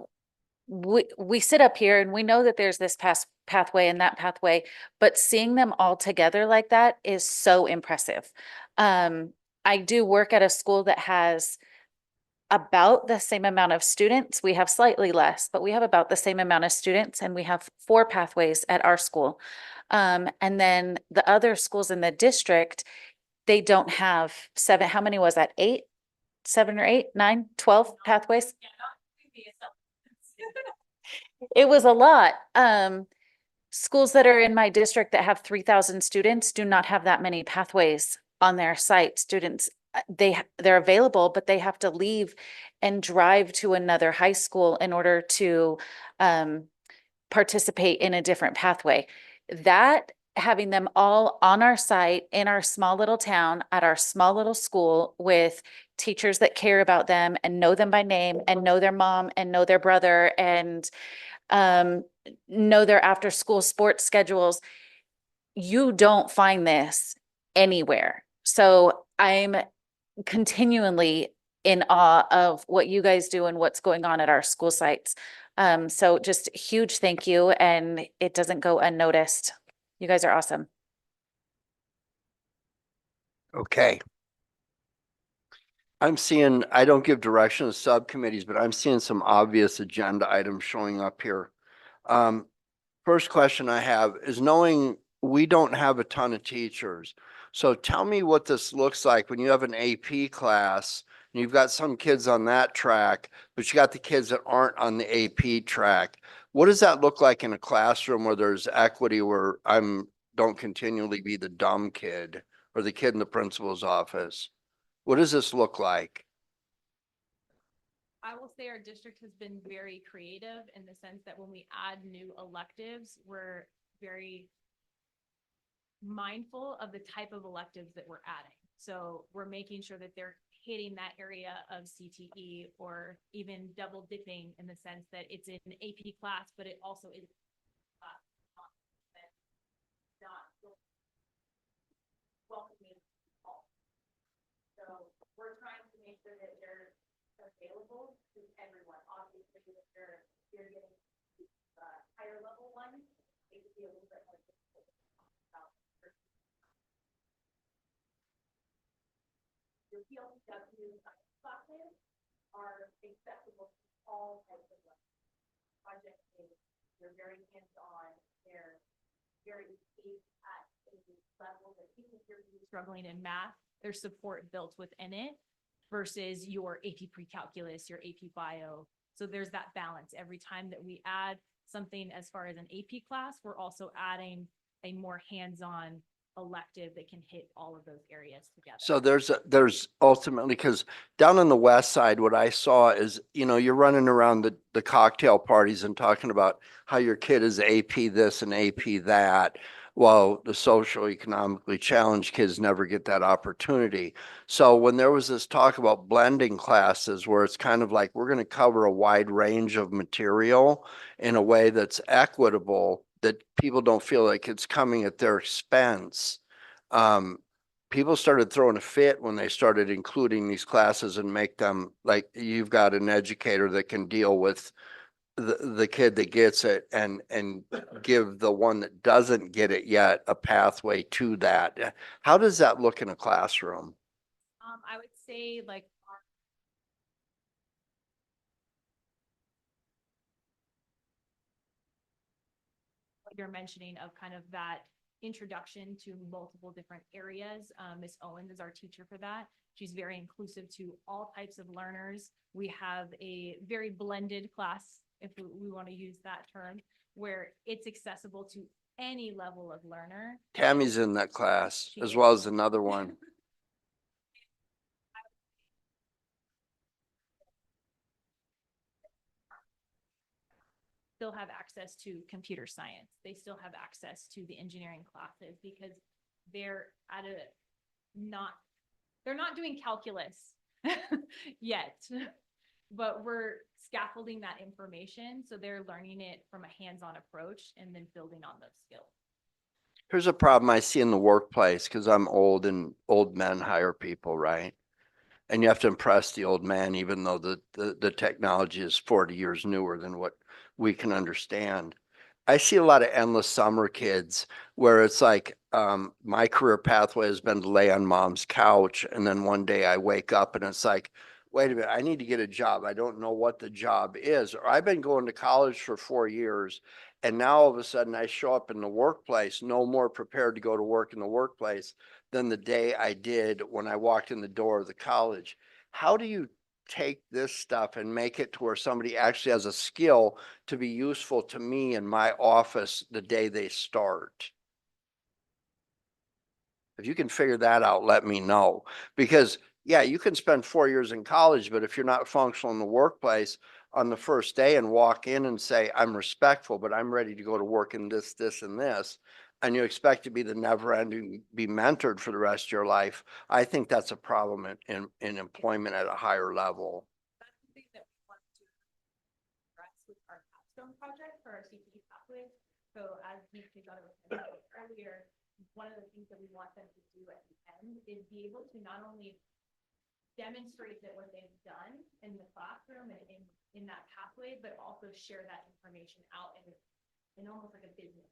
we sit up here and we know that there's this pathway and that pathway, but seeing them all together like that is so impressive. I do work at a school that has about the same amount of students. We have slightly less, but we have about the same amount of students, and we have 4 pathways at our school. And then the other schools in the district, they don't have 7. How many was that? 8? 7 or 8, 9, 12 pathways? It was a lot. Schools that are in my district that have 3,000 students do not have that many pathways on their site. Students, they're available, but they have to leave and drive to another high school in order to participate in a different pathway. That having them all on our site in our small little town at our small little school with teachers that care about them and know them by name and know their mom and know their brother and know their after school sports schedules. You don't find this anywhere. So I'm continually in awe of what you guys do and what's going on at our school sites. So just huge thank you, and it doesn't go unnoticed. You guys are awesome. Okay. I'm seeing, I don't give direction to subcommittees, but I'm seeing some obvious agenda items showing up here. First question I have is, knowing we don't have a ton of teachers. So tell me what this looks like when you have an AP class and you've got some kids on that track, but you got the kids that aren't on the AP track. What does that look like in a classroom where there's equity, where don't continually be the dumb kid or the kid in the principal's office? What does this look like? I will say our district has been very creative in the sense that when we add new electives, we're very mindful of the type of electives that we're adding. So we're making sure that they're hitting that area of CTE, or even double dipping in the sense that it's an AP class, but it also is not welcoming all. So we're trying to make sure that they're available to everyone. Obviously, if you're getting higher level ones, it could be a little bit more difficult. The PLCW classes are accessible to all types of project based. They're very hands-on. They're very deep at a level that even if you're struggling in math, there's support built within it versus your AP pre-calculus, your AP bio. So there's that balance. Every time that we add something as far as an AP class, we're also adding a more hands-on elective that can hit all of those areas together. So there's ultimately, because down on the west side, what I saw is, you're running around the cocktail parties and talking about how your kid is AP this and AP that, while the socioeconomically challenged kids never get that opportunity. So when there was this talk about blending classes, where it's kind of like, we're going to cover a wide range of material in a way that's equitable, that people don't feel like it's coming at their expense. People started throwing a fit when they started including these classes and make them like, you've got an educator that can deal with the kid that gets it and give the one that doesn't get it yet a pathway to that. How does that look in a classroom? I would say like what you're mentioning of kind of that introduction to multiple different areas. Ms. Owens is our teacher for that. She's very inclusive to all types of learners. We have a very blended class, if we want to use that term, where it's accessible to any level of learner. Tammy's in that class She as is. well as another one. Still have access to computer science. They still have access to the engineering classes because they're at a they're not doing calculus yet, but we're scaffolding that information. So they're learning it from a hands-on approach and then building on those skills. Here's a problem I see in the workplace, because I'm old and old men hire people, right? And you have to impress the old man, even though the technology is 40 years newer than what we can understand. I see a lot of endless summer kids where it's like, my career pathway has been to lay on mom's couch. And then one day I wake up and it's like, wait a minute, I need to get a job. I don't know what the job is. Or I've been going to college for 4 years. And now all of a sudden I show up in the workplace, no more prepared to go to work in the workplace than the day I did when I walked in the door of the college. How do you take this stuff and make it to where somebody actually has a skill to be useful to me in my office the day they start? If you can figure that out, let me know. Because yeah, you can spend 4 years in college, but if you're not functional in the workplace on the first day and walk in and say, I'm respectful, but I'm ready to go to work in this, this, and this, and you expect to be the never ending, be mentored for the rest of your life, I think that's a problem in employment at a higher level. That's something that we want to address with our capstone project for our CTE pathway. So as Ms. Quezada was mentioning earlier, one of the things that we want them to do at the end is be able to not only demonstrate that what they've done in the classroom and in that pathway, but also share that information out in almost like a business.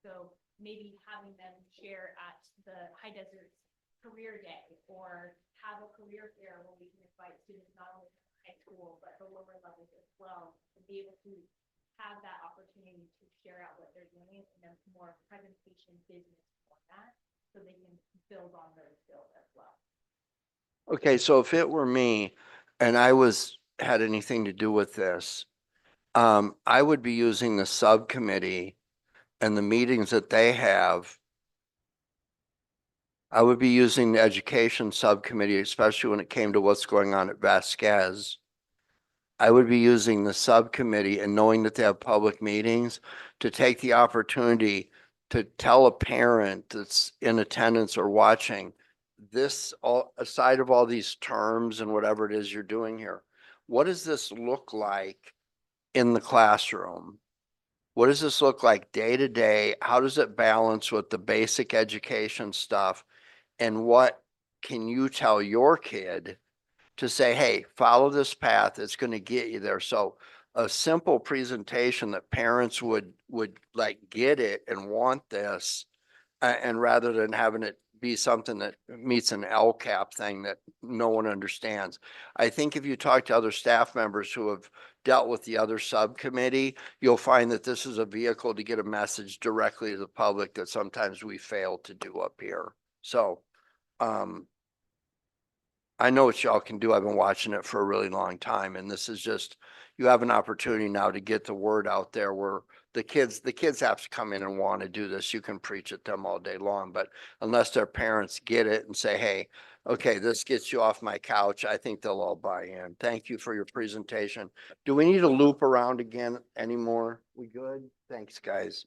So maybe having them share at the High Desert Career Day or have a career fair where we can invite students not only from high school, but the lower levels as well, to be able to have that opportunity to share out what they're doing in a more presentation business format so they can build on those skills as well. Okay, so if it were me and I had anything to do with this, I would be using the subcommittee and the meetings that they have. I would be using the education subcommittee, especially when it came to what's going on at Vasquez. I would be using the subcommittee and knowing that they have public meetings to take the opportunity to tell a parent that's in attendance or watching this, all aside of all these terms and whatever it is you're doing here, what does this look like in the classroom? What does this look like day to day? How does it balance with the basic education stuff? And what can you tell your kid to say, hey, follow this path, it's going to get you there? So a simple presentation that parents would like get it and want this, and rather than having it be something that meets an LCAP thing that no one understands. I think if you talk to other staff members who have dealt with the other subcommittee, you'll find that this is a vehicle to get a message directly to the public that sometimes we fail to do up here. So, I know what y'all can do. I've been watching it for a really long time, and this is just, you have an opportunity now to get the word out there where the kids have to come in and want to do this. You can preach at them all day long, but unless their parents get it and say, hey, okay, this gets you off my couch, I think they'll all buy in. Thank you for your presentation. Do we need to loop around again anymore? We good? Thanks, guys.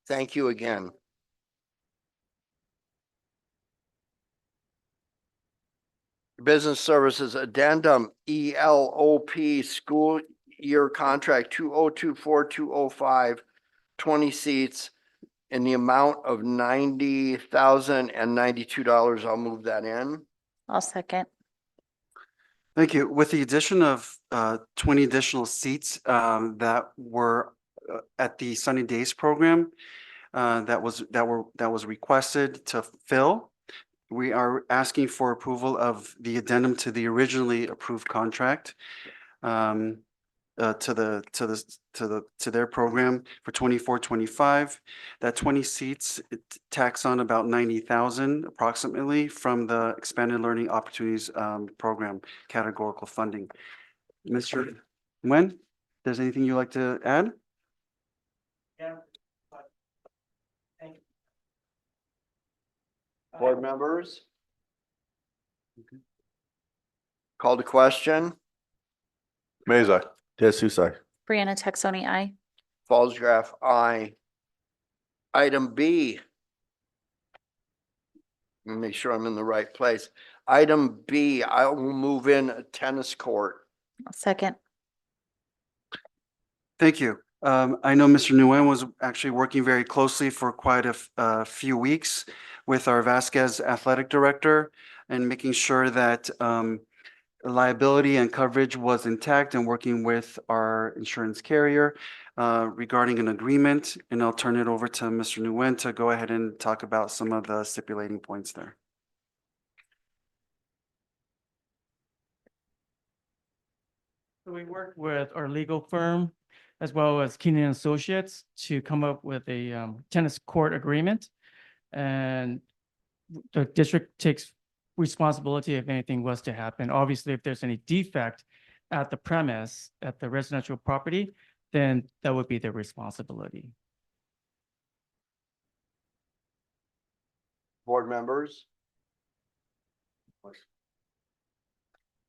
Thank you again. Business Services Addendum, ELOP School Year Contract 2024-2025, 20 seats in the amount of $90,092. I'll move that in. I'll second. Thank you. With the addition of 20 additional seats that were at the Sunny Days program that was requested to fill, we are asking for approval of the addendum to the originally approved contract. to their program for 24-25. That 20 seats, it tacks on about 90,000 approximately from the Expanded Learning Opportunities Program categorical funding. Mr. Nguyen, there's anything you'd like to add? Board members? Call to question. Maza, Susan. Brianna Texoni, I. Falls Graph, aye. Item B. Let me make sure I'm in the right place. Item B, I will move in a tennis court. Second. Thank you. I know Mr. Nguyen was actually working very closely for quite a few weeks with our Vasquez Athletic Director and making sure that liability and coverage was intact and working with our insurance carrier regarding an agreement. And I'll turn it over to Mr. Nguyen to go ahead and talk about some of the stipulating points there. So we worked with our legal firm as well as Keenan Associates to come up with a tennis court agreement. And the district takes responsibility if anything was to happen. Obviously, if there's any defect at the premise, at the residential property, then that would be their responsibility. Board members?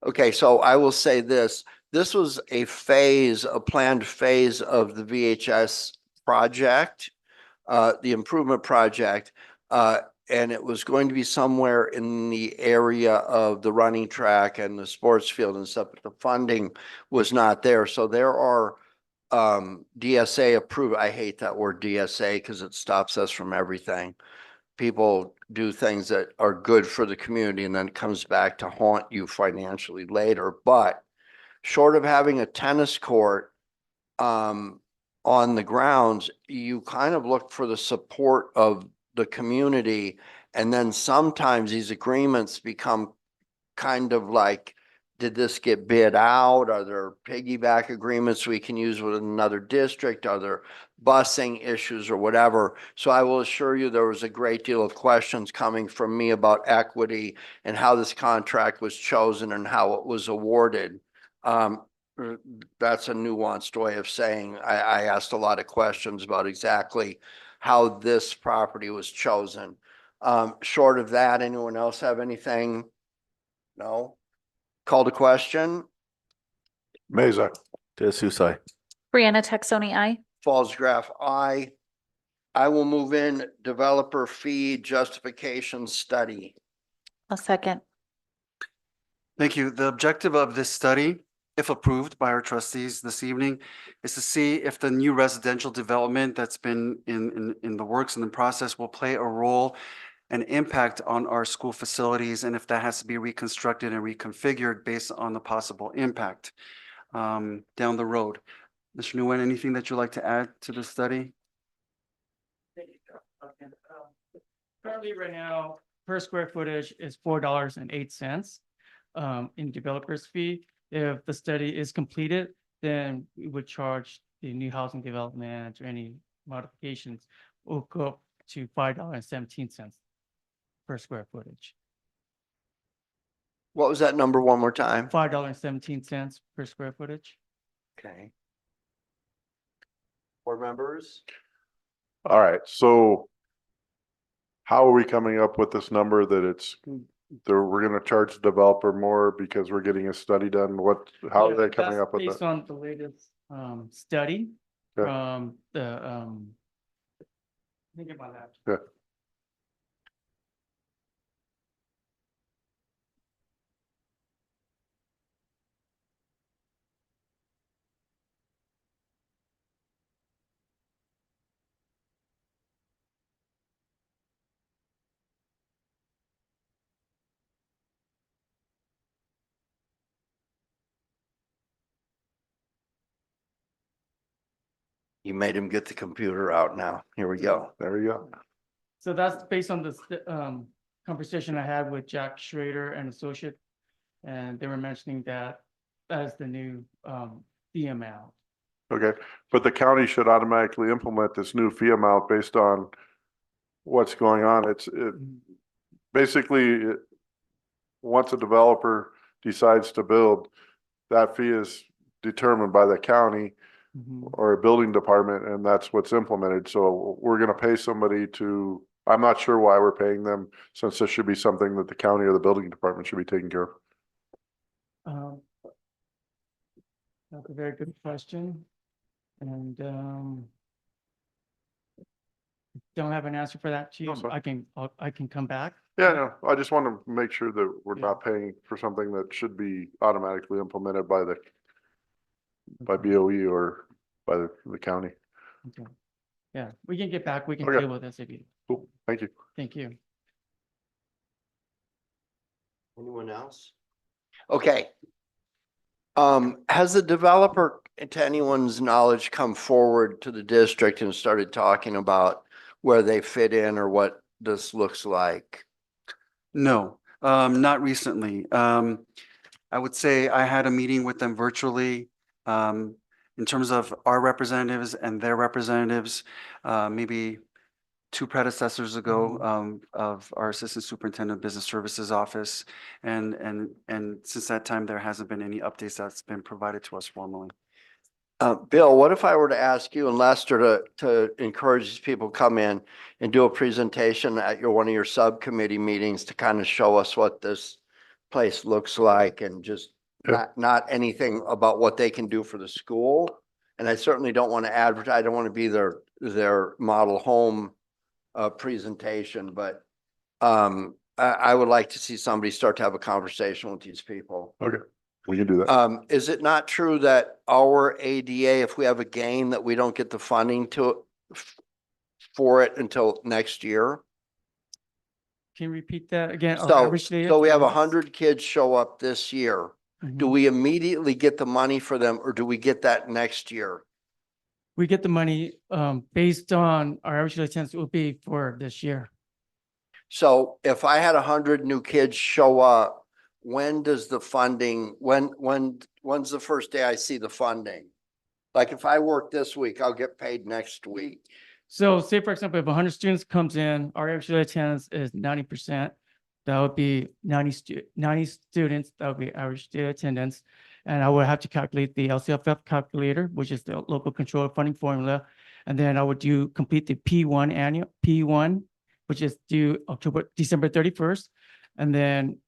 Okay, so I will say this. This was a planned phase of the VHS project, the improvement project. And it was going to be somewhere in the area of the running track and the sports field and stuff, but the funding was not there. So there are DSA approved. I hate that word DSA because it stops us from everything. People do things that are good for the community and then it comes back to haunt you financially later. But short of having a tennis court on the grounds, you kind of look for the support of the community. And then sometimes these agreements become kind of like, did this get bid out? Are there piggyback agreements we can use with another district? Are there busing issues or whatever? So I will assure you there was a great deal of questions coming from me about equity and how this contract was chosen and how it was awarded. That's a nuanced way of saying I asked a lot of questions about exactly how this property was chosen. Short of that, anyone else have anything? No? Call to question. Maza, Susan. Brianna Texoni, I. Falls Graph, aye. I will move in developer fee justification study. A second. Thank you. The objective of this study, if approved by our trustees this evening, is to see if the new residential development that's been in the works and the process will play a role and impact on our school facilities, and if that has to be reconstructed and reconfigured based on the possible impact down the road. Mr. Nguyen, anything that you'd like to add to the study? Currently, right now, per square footage is $4.08 in developer's fee. If the study is completed, then we would charge the new housing development or any modifications will go up to $5.17 per square footage. What was that number one more time? $5.17 per square footage. Okay. Board members? all right, so how are we coming up with this number that we're gonna charge the developer more because we're getting a study done? How are Yeah, they coming that's up with based that? on the latest study Yeah. from the think about that. Yeah. You made him get the computer out now. Here we go. There we go. So that's based on the conversation I had with Jack Schrader and associate. And they were mentioning that as the new fee amount. Okay, but the county should automatically implement this new fee amount based on what's going on. Basically, once a developer decides to build, that fee is determined by the county Mhm. or a building department, and that's what's implemented. So we're gonna pay somebody to, I'm not sure why we're paying them, since this should be something that the county or the building department should be taking care of. Um, That's a very good question. And don't have an answer for that, Chief. No, fine. I can come back. Yeah, no, I just want to make sure that we're Yeah. not paying for something that should be automatically implemented by by Okay. BOE or by the county. Okay. Yeah, we can get back. We can Okay. deal with this if you, Cool, thank you. thank you. Anyone else? Okay. Has the developer, to anyone's knowledge, come forward to the district and started talking about where they fit in or what this looks like? No, not recently. I would say I had a meeting with them virtually. In terms of our representatives and their representatives, maybe two predecessors ago, of our Assistant Superintendent of Business Services Office. And since that time, there hasn't been any updates that's been provided to us formally. Bill, what if I were to ask you and Lester to encourage these people to come in and do a presentation at one of your subcommittee meetings to kind of show us what this place looks like and just Yeah. not anything about what they can do for the school? And I certainly don't want to advertise, I don't want to be their model home presentation, but I would like to see somebody start to have a conversation with these people. Okay, we can do that. Is it not true that our ADA, if we have a gain, that we don't get the funding for it until next year? Can you repeat that again? Our So, average day so we have attendance? 100 kids show up this year. Do Mhm. we immediately get the money for them or do we get that next year? We get the money based on our average daily attendance will be for this year. So if I had 100 new kids show up, when does the funding, when's the first day I see the funding? Like if I work this week, I'll get paid next week. So say, for example, if 100 students comes in, our average daily attendance is 90%. That would be 90 students, that would be average daily attendance. And I would have to calculate the LCFF calculator, which is the local control funding formula. And then I would complete the P1, which is due December 31st. And then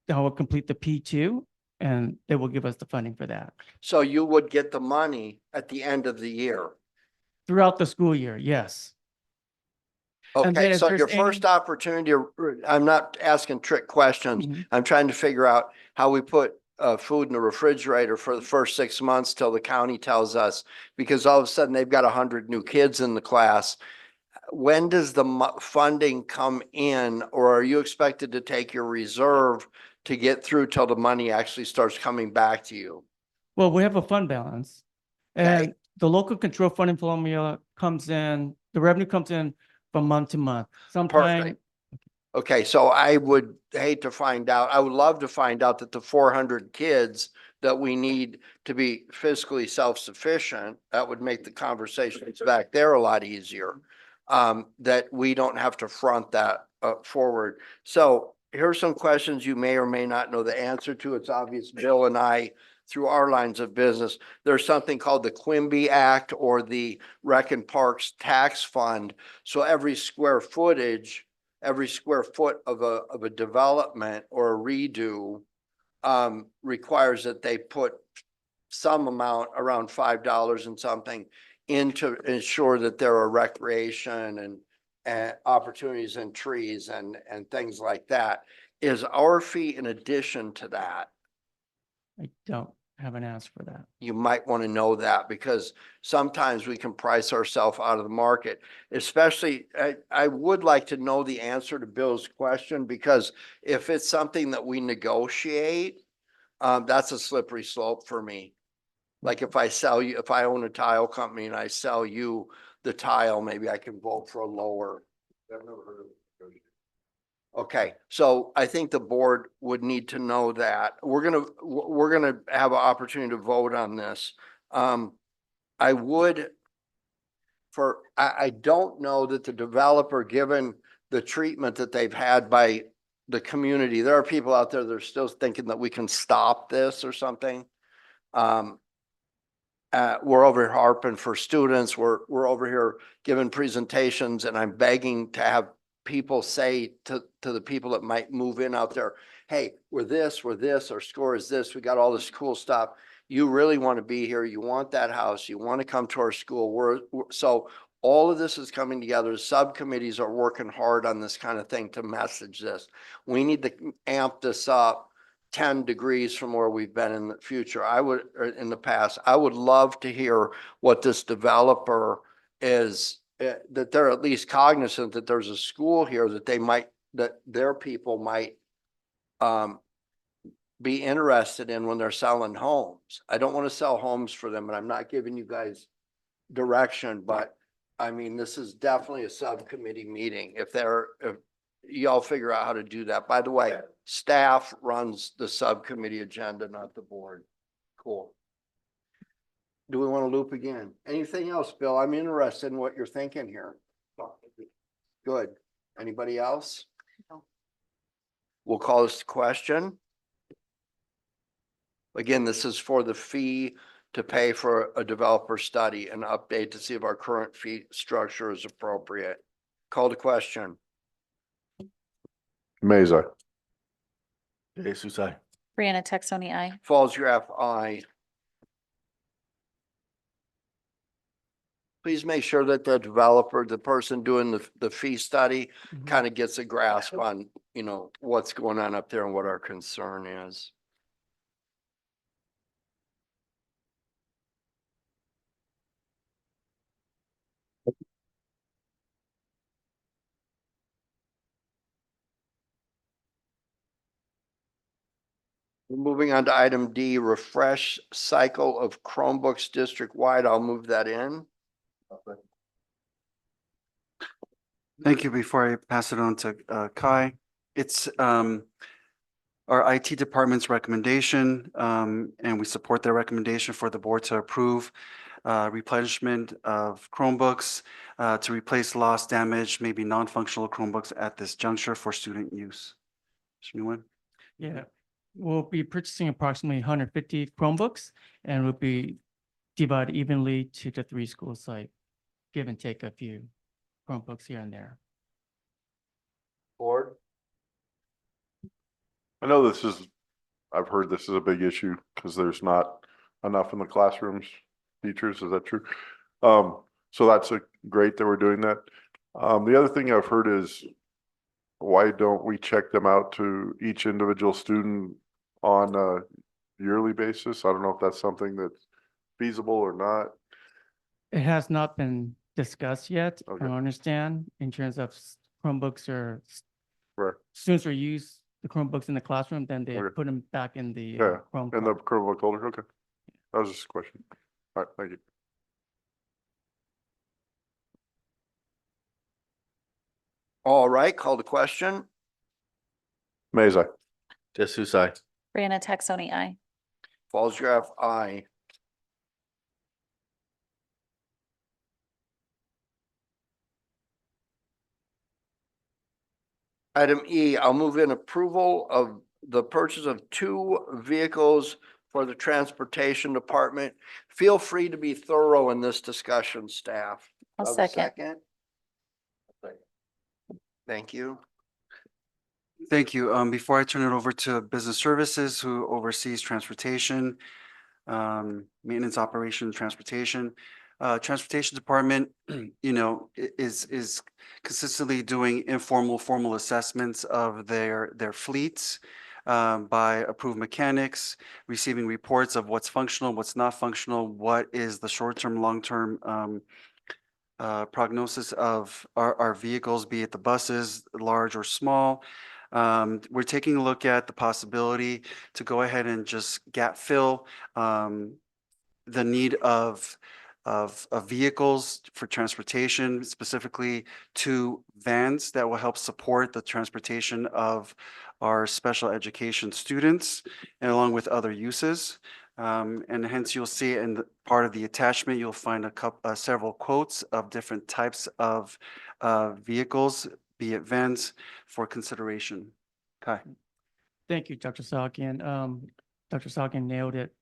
I will complete the P2 and they will give us the funding for that. So you would get the money at the end of the year. Throughout the school year, yes. And then Okay, if so there's your first any- opportunity, I'm not asking trick questions. Mhm. I'm trying to figure out how we put food in the refrigerator for the first 6 months till the county tells us, because all of a sudden they've got 100 new kids in the class. When does the funding come in, or are you expected to take your reserve to get through till the money actually starts coming back to you? Well, we have a fund balance. Okay. And the local control funding formula comes in, the revenue comes in from month to month. Sometime, Perfect. Okay, so I would hate to find out, I would love to find out that the 400 kids that we need to be fiscally self-sufficient, that would make the conversations back there a lot easier. That we don't have to front that forward. So here's some questions you may or may not know the answer to. It's obvious Bill and I, through our lines of business, there's something called the Quimby Act or the Rec and Parks Tax Fund. So every square foot of a development or a redo requires that they put some amount, around $5 and something, into ensure that there are recreation and opportunities and trees and things like that. Is our fee in addition to that? I don't have an answer for that. You might want to know that, because sometimes we can price ourselves out of the market. Especially, I would like to know the answer to Bill's question, because if it's something that we negotiate, that's a slippery slope for me. Like if I own a tile company and I sell you the tile, maybe I can vote for a lower. I've never heard of it. Okay, so I think the board would need to know that. We're gonna have an opportunity to vote on this I would I don't know that the developer, given the treatment that they've had by the community, there are people out there that are still thinking that we can stop this or something. We're over here harping for students. We're over here giving presentations, and I'm begging to have people say to the people that might move in out there, hey, we're this, our score is this, we got all this cool stuff. You really want to be here. You want that house. You want to come to our school. So all of this is coming together. Subcommittees are working hard on this kind of thing to message this. We need to amp this up 10 degrees from where we've been in the future. Or in the past, I would love to hear what this developer is, that they're at least cognizant that there's a school here that that their people might be interested in when they're selling homes. I don't want to sell homes for them, and I'm not giving you guys direction, but I mean, this is definitely a subcommittee meeting. If y'all figure out how to do that. By the way, staff runs the subcommittee agenda, not the board. Cool. Do we want to loop again? Anything else, Bill? I'm interested in what you're thinking here. Good. Anybody else? No. We'll call this the question. Again, this is for the fee to pay for a developer study, an update to see if our current fee structure is appropriate. Call the question. Mays, aye. Jesus, aye. Brianna Texoni, aye. Falls Graph, aye. Please make sure that the developer, the person doing the fee study, Mhm. kind of gets a grasp on, what's going on up there and what our concern is. Moving on to item D, refresh cycle of Chromebooks district-wide. I'll move that in. Thank you. Before I pass it on to Kai, it's our IT department's recommendation, and we support their recommendation for the board to approve replenishment of Chromebooks to replace lost, damaged, maybe non-functional Chromebooks at this juncture for student use. Mr. Nguyen? Yeah, we'll be purchasing approximately 150 Chromebooks and will be divided evenly to the 3 school site, give and take a few Chromebooks here and there. Board? I know I've heard this is a big issue because there's not enough in the classrooms, teachers, is that true? So that's great that we're doing that. The other thing I've heard is, why don't we check them out to each individual student on a yearly basis? I don't know if that's something that's feasible or not. It has not been discussed yet, Okay. I understand, in terms of Chromebooks or Right. students are use the Chromebooks in the classroom, then they Okay. put them back in the Yeah, Chrome. in the cart. Chromebook holder, okay. That was just a question. All right, thank you. All right, call the question. Mays, aye. Jesus, aye. Brianna Texoni, aye. Falls Graph, aye. Item E, I'll move in approval of the purchase of 2 vehicles for the transportation department. Feel free to be thorough in this discussion, staff. I'll Do I have a second. Thank you. Thank you. Before I turn it over to Business Services, who oversees transportation, maintenance, operation, transportation. Transportation Department, is consistently doing informal, formal assessments of their fleets by approved mechanics, receiving reports of what's functional, what's not functional, what is the short-term, long-term prognosis of our vehicles, be it the buses, large or small. We're taking a look at the possibility to go ahead and just gap fill the need of vehicles for transportation, specifically 2 vans that will help support the transportation of our special education students and along with other uses. And hence you'll see in the part of the attachment, you'll find several quotes of different types of vehicles, be it vans, for consideration. Okay. Thank you, Dr. Salkian. Dr. Salkian nailed it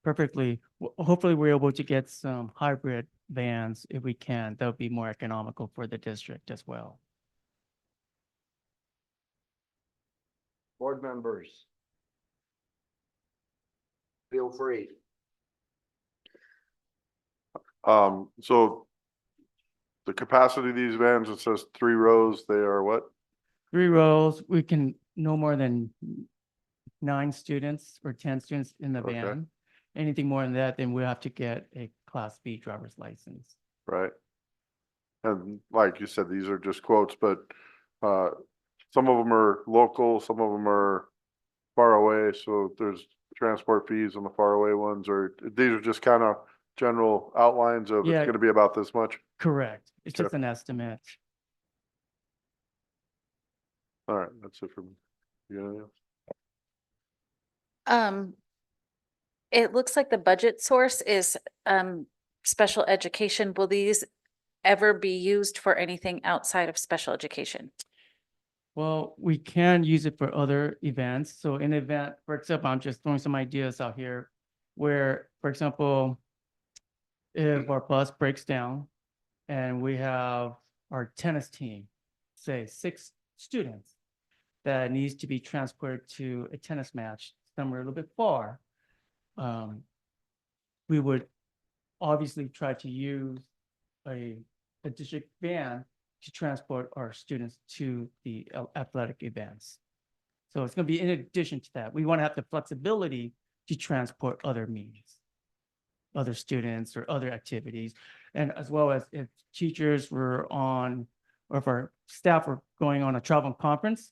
perfectly. Hopefully, we're able to get some hybrid vans if we can. That would be more economical for the district as well. Board members. Feel free. So the capacity of these vans, it says 3 rows, they are what? 3 rows, we can no more than 9 students or 10 students in the Okay. van. Anything more than that, then we'll have to get a Class B driver's license. Right. And like you said, these are just quotes, but some of them are local, some of them are far away, so there's transport fees on the far away ones, or these are just kind of general outlines of Yeah. it's gonna be about this much. Correct. It's Okay. just an estimate. All right, that's it for me. You got anything else? It looks like the budget source is, special education. Will these ever be used for anything outside of special education? Well, we can use it for other events. So in event, for example, I'm just throwing some ideas out here where, for example, if our bus breaks down and we have our tennis team, say 6 students that needs to be transported to a tennis match somewhere a little bit far, we would obviously try to use a district van to transport our students to the athletic events. So it's going to be in addition to that. We want to have the flexibility to transport other means, other students or other activities. And as well as if teachers were on, or if our staff were going on a travel conference,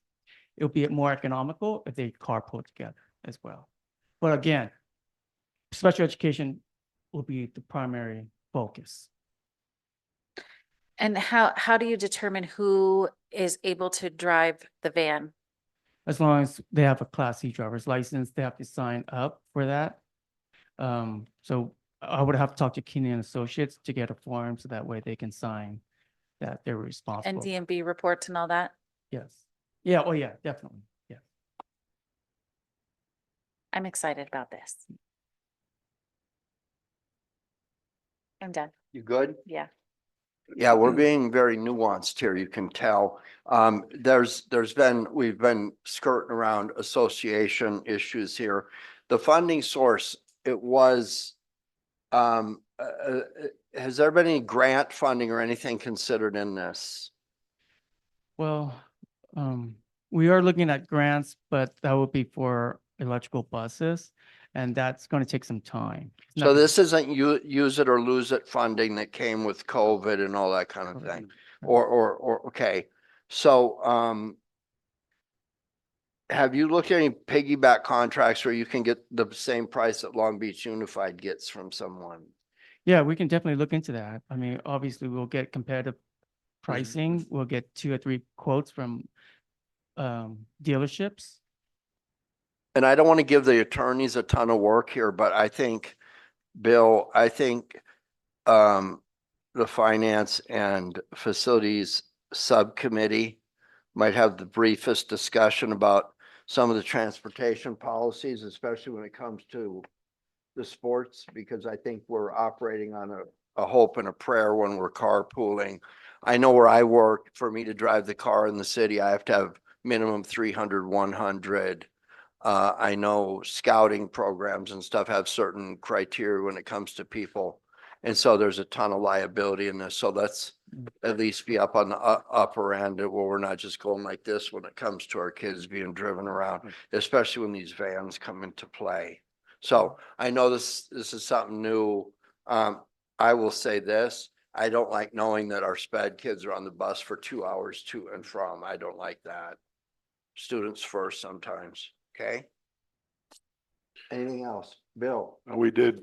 it would be more economical if they carpool together as well. But again, special education will be the primary focus. And how do you determine who is able to drive the van? As long as they have a Class C driver's license, they have to sign up for that. So I would have to talk to Keenan and Associates to get a form so that way they can sign that they're And responsible. DMV reports and all that? Yes. Yeah, oh yeah, definitely. Yeah. I'm excited about this. I'm done. You good? Yeah. Yeah, we're being very nuanced here, you can tell. We've been skirting around association issues here. The funding source, it was, has there been any grant funding or anything considered in this? Well, we are looking at grants, but that would be for electrical buses, and that's going to take some time. It's not So gonna- this isn't use it or lose it funding that came with COVID and all that kind of thing? Or, okay, so, have you looked at any piggyback contracts where you can get the same price that Long Beach Unified gets from someone? Yeah, we can definitely look into that. I mean, obviously, we'll get competitive pricing. We'll get 2 or 3 quotes from dealerships. And I don't want to give the attorneys a ton of work here, but I think, Bill, the Finance and Facilities Subcommittee might have the briefest discussion about some of the transportation policies, especially when it comes to the sports, because I think we're operating on a hope and a prayer when we're carpooling. I know where I work, for me to drive the car in the city, I have to have minimum 300, 100. I know scouting programs and stuff have certain criteria when it comes to people. And so there's a ton of liability in this. So let's at least be up on the upper end where we're not just going like this when it comes to our kids being driven around, especially when these vans come into play. So I know this is something new. I will say this, I don't like knowing that our sped kids are on the bus for 2 hours to and from. I don't like that. Students first sometimes, okay? Anything else? Bill? And we did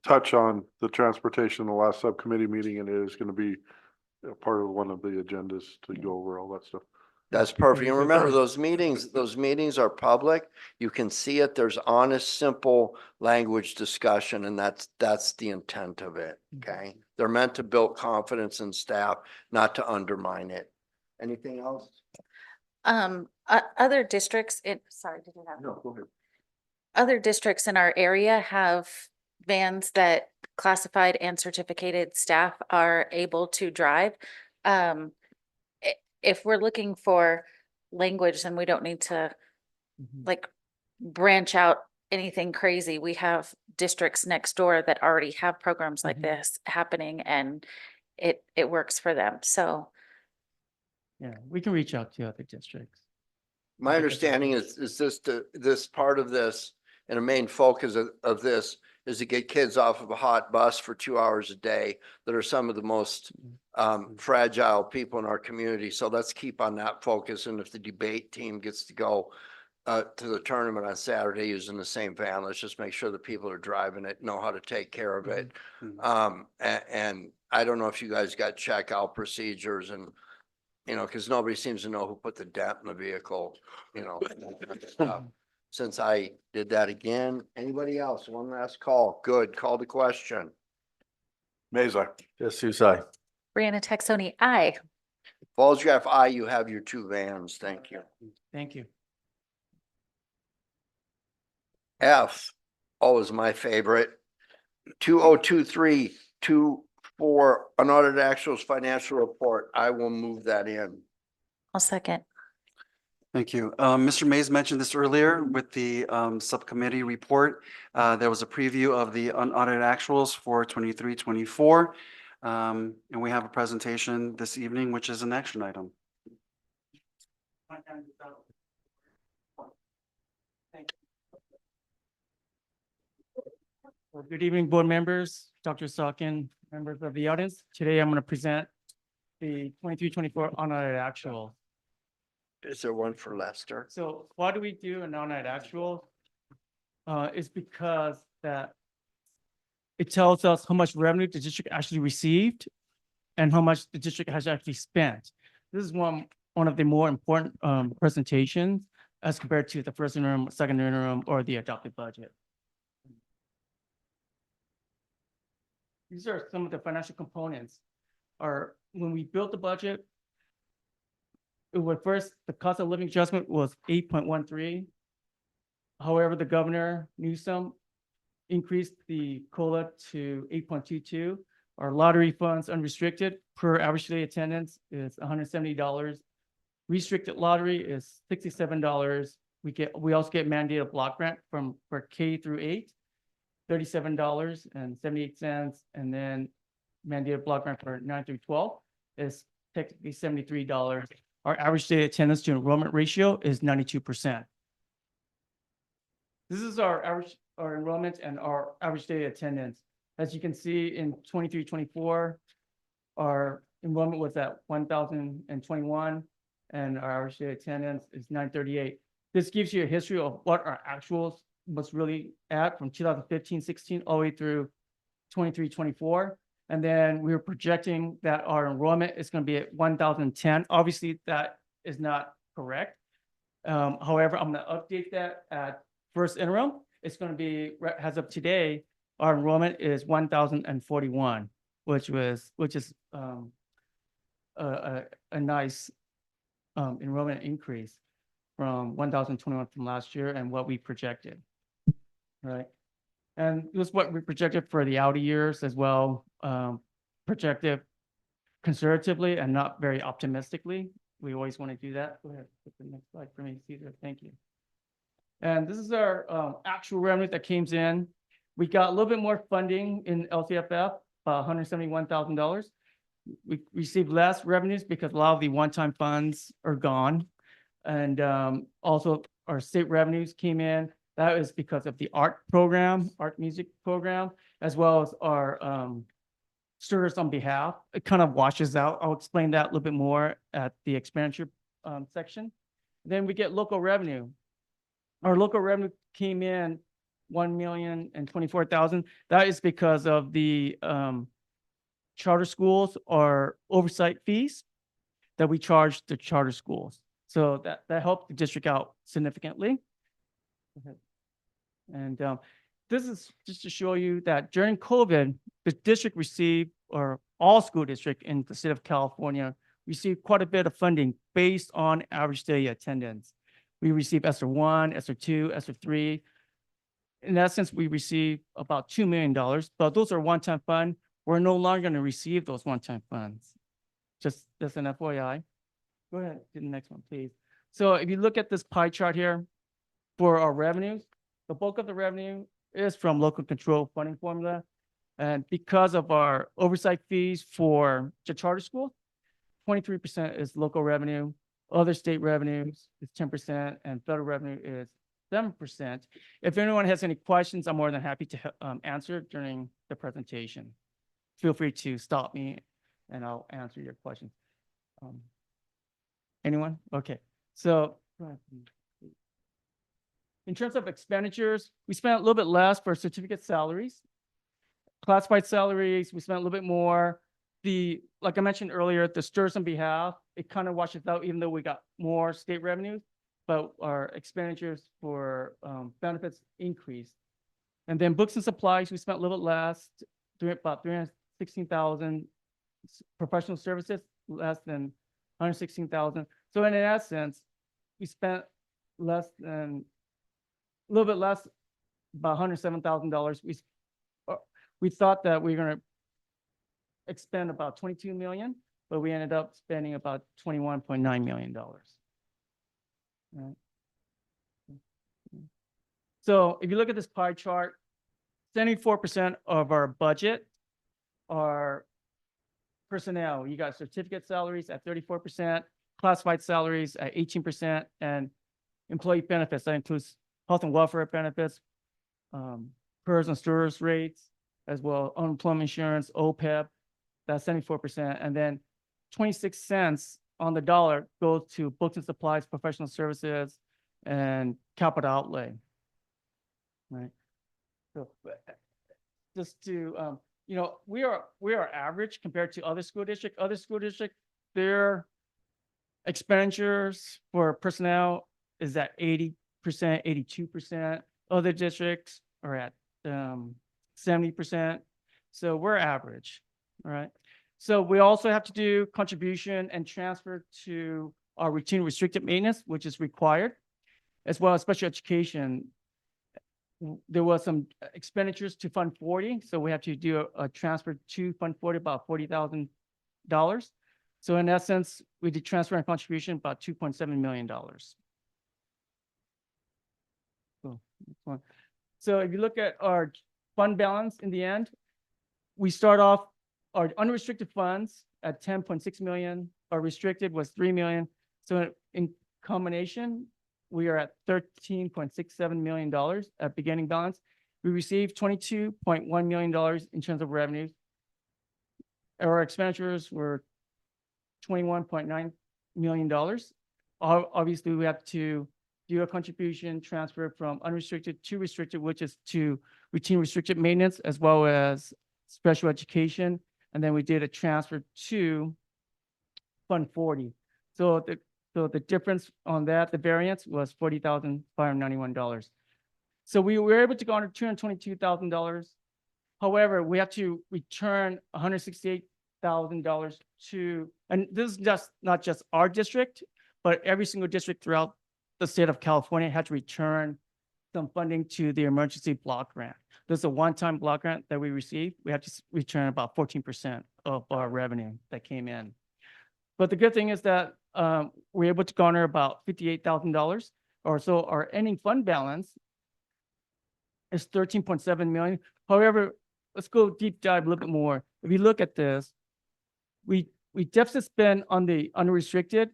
touch on the transportation in the last subcommittee meeting, and it is gonna be a part of one of the agendas to go over all that stuff. That's perfect. And Okay, remember, good. those meetings are public. You can see it. There's honest, simple language discussion, and that's the intent of it, okay? They're meant to build confidence in staff, not to undermine it. Anything else? Other districts, sorry, did you have? No, go ahead. Other districts in our area have vans that classified and certificated staff are able to drive. If we're looking for language, then we don't need to Mhm. like branch out anything crazy. We have districts next door that already have programs like Mhm. this happening, and it works for them. So Yeah, we can reach out to other districts. My understanding is this part of this and a main focus of this is to get kids off of a hot bus for 2 hours a day that are some of the most fragile people in our community. So let's keep on that focus. And if the debate team gets to go to the tournament on Saturday using the same van, let's just make sure the people who are driving it know how to take care of it. And I don't know if you guys got checkout procedures and because nobody seems to know who put the dent in the vehicle, Since I did that again, anybody else? One last call. Good. Call the question. Mazer. Just Susai. Brianna Texoni, aye. Falls-Graf, I, you have your two vans. Thank you. Thank you. F, always my favorite. 2023-24 unaudited actuals financial report. I will move that in. I'll second. Thank you. Mr. Mays mentioned this earlier with the subcommittee report. There was a preview of the unaudited actuals for 23-24. And we have a presentation this evening, which is an action item. Well, good evening, board members, Dr. Salkin, members of the audience. Today, I'm going to present the 23-24 unaudited actual. Is there one for Lester? So why do we do an unaudited actual? It's because that it tells us how much revenue the district actually received and how much the district has actually spent. This is one of the more important presentations as compared to the first interim, second interim, or the adopted budget. These are some of the financial components. When we built the budget, it was first, the cost of living adjustment was 8.13. However, the governor Newsom increased the COLA to 8.22. Our lottery funds unrestricted per average daily attendance is $170. Restricted lottery is $67. We also get mandated block grant for K through 8, $37.78, and then mandated block grant for 9 through 12 is technically $73. Our average daily attendance to enrollment ratio is 92%. This is our enrollment and our average daily attendance. As you can see in 23-24, our enrollment was at 1,021 and our average daily attendance is 938. This gives you a history of what our actuals was really at from 2015-16 all the way through 23-24. And then we were projecting that our enrollment is going to be at 1,010. Obviously, that is not correct. However, I'm going to update that at first interim. It's going to be, as of today, our enrollment is 1,041, which is a nice enrollment increase from 1,021 from last year and what we projected, right? And this is what we projected for the outer years as well, projected conservatively and not very optimistically. We always want to do that. Go ahead, put the next slide for me, Cesar. Thank you. And this is our actual revenue that came in. We got a little bit more funding in LCFF, $171,000. We received less revenues because a lot of the one-time funds are gone. And also our state revenues came in. That is because of the art music program, as well as our service on behalf. It kind of washes out. I'll explain that a little bit more at the expenditure section. Then we get local revenue. Our local revenue came in $1,024,000. That is because of the charter schools or oversight fees that we charge the charter schools. So that helped the district out significantly. And this is just to show you that during COVID, the district received, or all school district in the state of California, received quite a bit of funding based on average daily attendance. We received ESSER 1, ESSER 2, ESSER 3. In that sense, we received about $2 million, but those are one-time fund. We're no longer going to receive those one-time funds. Just as an FYI. Go ahead to the next one, please. So if you look at this pie chart here for our revenues, the bulk of the revenue is from local control funding formula. And because of our oversight fees for the charter school, 23% is local revenue. Other state revenues is 10%, and federal revenue is 7%. If anyone has any questions, I'm more than happy to answer during the presentation. Feel free to stop me and I'll answer your questions. Anyone? Okay. So in terms of expenditures, we spent a little bit less for certificate salaries. Classified salaries, we spent a little bit more. Like I mentioned earlier, the stirs on behalf, it kind of washes out even though we got more state revenues, but our expenditures for benefits increased. And then books and supplies, we spent a little bit less, about $316,000. Professional services, less than $116,000. So in essence, we spent a little bit less, about $107,000. We thought that we were going to expend about $22 million, but we ended up spending about $21.9 million. Right. So if you look at this pie chart, 74% of our budget are personnel. You got certificate salaries at 34%, classified salaries at 18%, and employee benefits. That includes health and welfare benefits, PERS and STIRS rates, as well unemployment insurance, OPEB. That's 74%. And then 26 cents on the dollar goes to books and supplies, professional services, and capital outlay. Right. So just to we are average compared to other school districts. Other school districts, their expenditures for personnel is at 80%, 82%. Other districts are at 70%. So we're average. All right. So we also have to do contribution and transfer to our routine restricted maintenance, which is required, as well as special education. There was some expenditures to Fund 40, so we have to do a transfer to Fund 40, about $40,000. So in essence, we did transfer and contribution about $2.7 million. So if you look at our fund balance in the end, we start off our unrestricted funds at 10.6 million. Our restricted was 3 million. So in combination, we are at $13.67 million at beginning balance. We received $22.1 million in terms of revenues. Our expenditures were $21.9 million. Obviously, we have to do a contribution transfer from unrestricted to restricted, which is to routine restricted maintenance, as well as special education. And then we did a transfer to Fund 40. So the difference on that, the variance was $40,591. So we were able to garner $222,000. However, we have to return $168,000 to, and this is just not just our district, but every single district throughout the state of California had to return some funding to the emergency block grant. This is a one-time block grant that we received. We have to return about 14% of our revenue that came in. But the good thing is that we're able to garner about $58,000 or so. Our ending fund balance is $13.7 million. However, let's go deep dive a little bit more. If you look at this, we deficit spend on the unrestricted,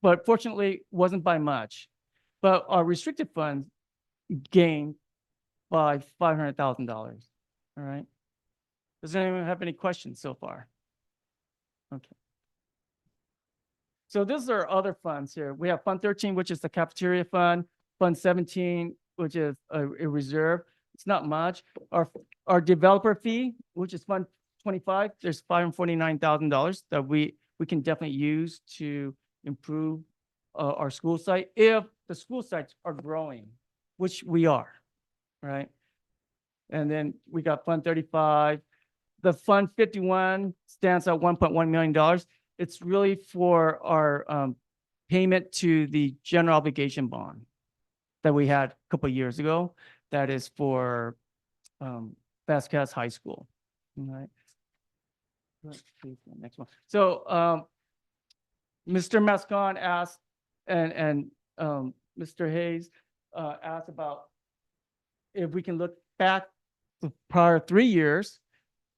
but fortunately wasn't by much. But our restricted funds gained by $500,000. All right. Does anyone have any questions so far? Okay. So these are other funds here. We have Fund 13, which is the cafeteria fund. Fund 17, which is a reserve. It's not much. Our developer fee, which is Fund 25, there's $549,000 that we can definitely use to improve our school site if the school sites are growing, which we are, right? And then we got Fund 35. The Fund 51 stands at $1.1 million. It's really for our payment to the general obligation bond that we had a couple of years ago. That is for Vasquez High School. All right. Let's see the next one. So Mr. Mascon asked and Mr. Hayes asked about if we can look back the prior 3 years.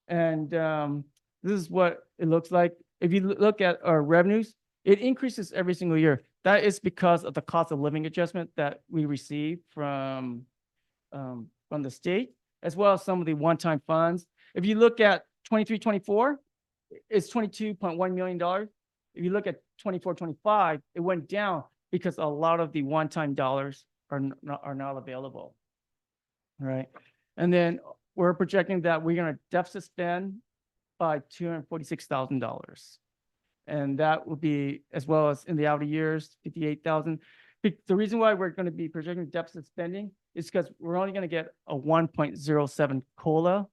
And this is what it looks like. If you look at our revenues, it increases every single year. That is because of the cost of living adjustment that we receive from the state, as well as some of the one-time funds. If you look at 23-24, it's $22.1 million. If you look at 24-25, it went down because a lot of the one-time dollars are not available. Right. And then we're projecting that we're going to deficit spend by $246,000. And that will be, as well as in the outer years, 58,000. The reason why we're going to be projecting deficit spending is because we're only going to get a 1.07 COLA,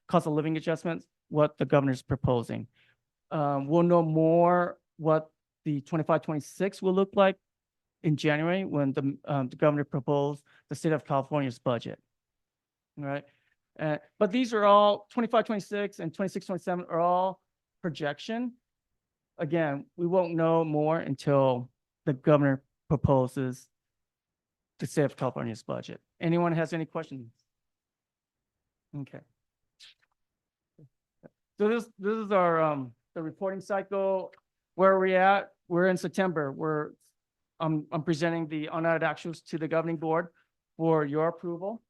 cost of living adjustments, what the governor's proposing. We'll know more what the 25-26 will look like in January when the governor proposed the state of California's budget. All right. But these are all 25-26 and 26-27 are all projection. Again, we won't know more until the governor proposes the state of California's budget. Anyone has any questions? Okay. So this is our the reporting cycle. Where are we at? We're in September. I'm presenting the unaudited actuals to the governing board for your approval.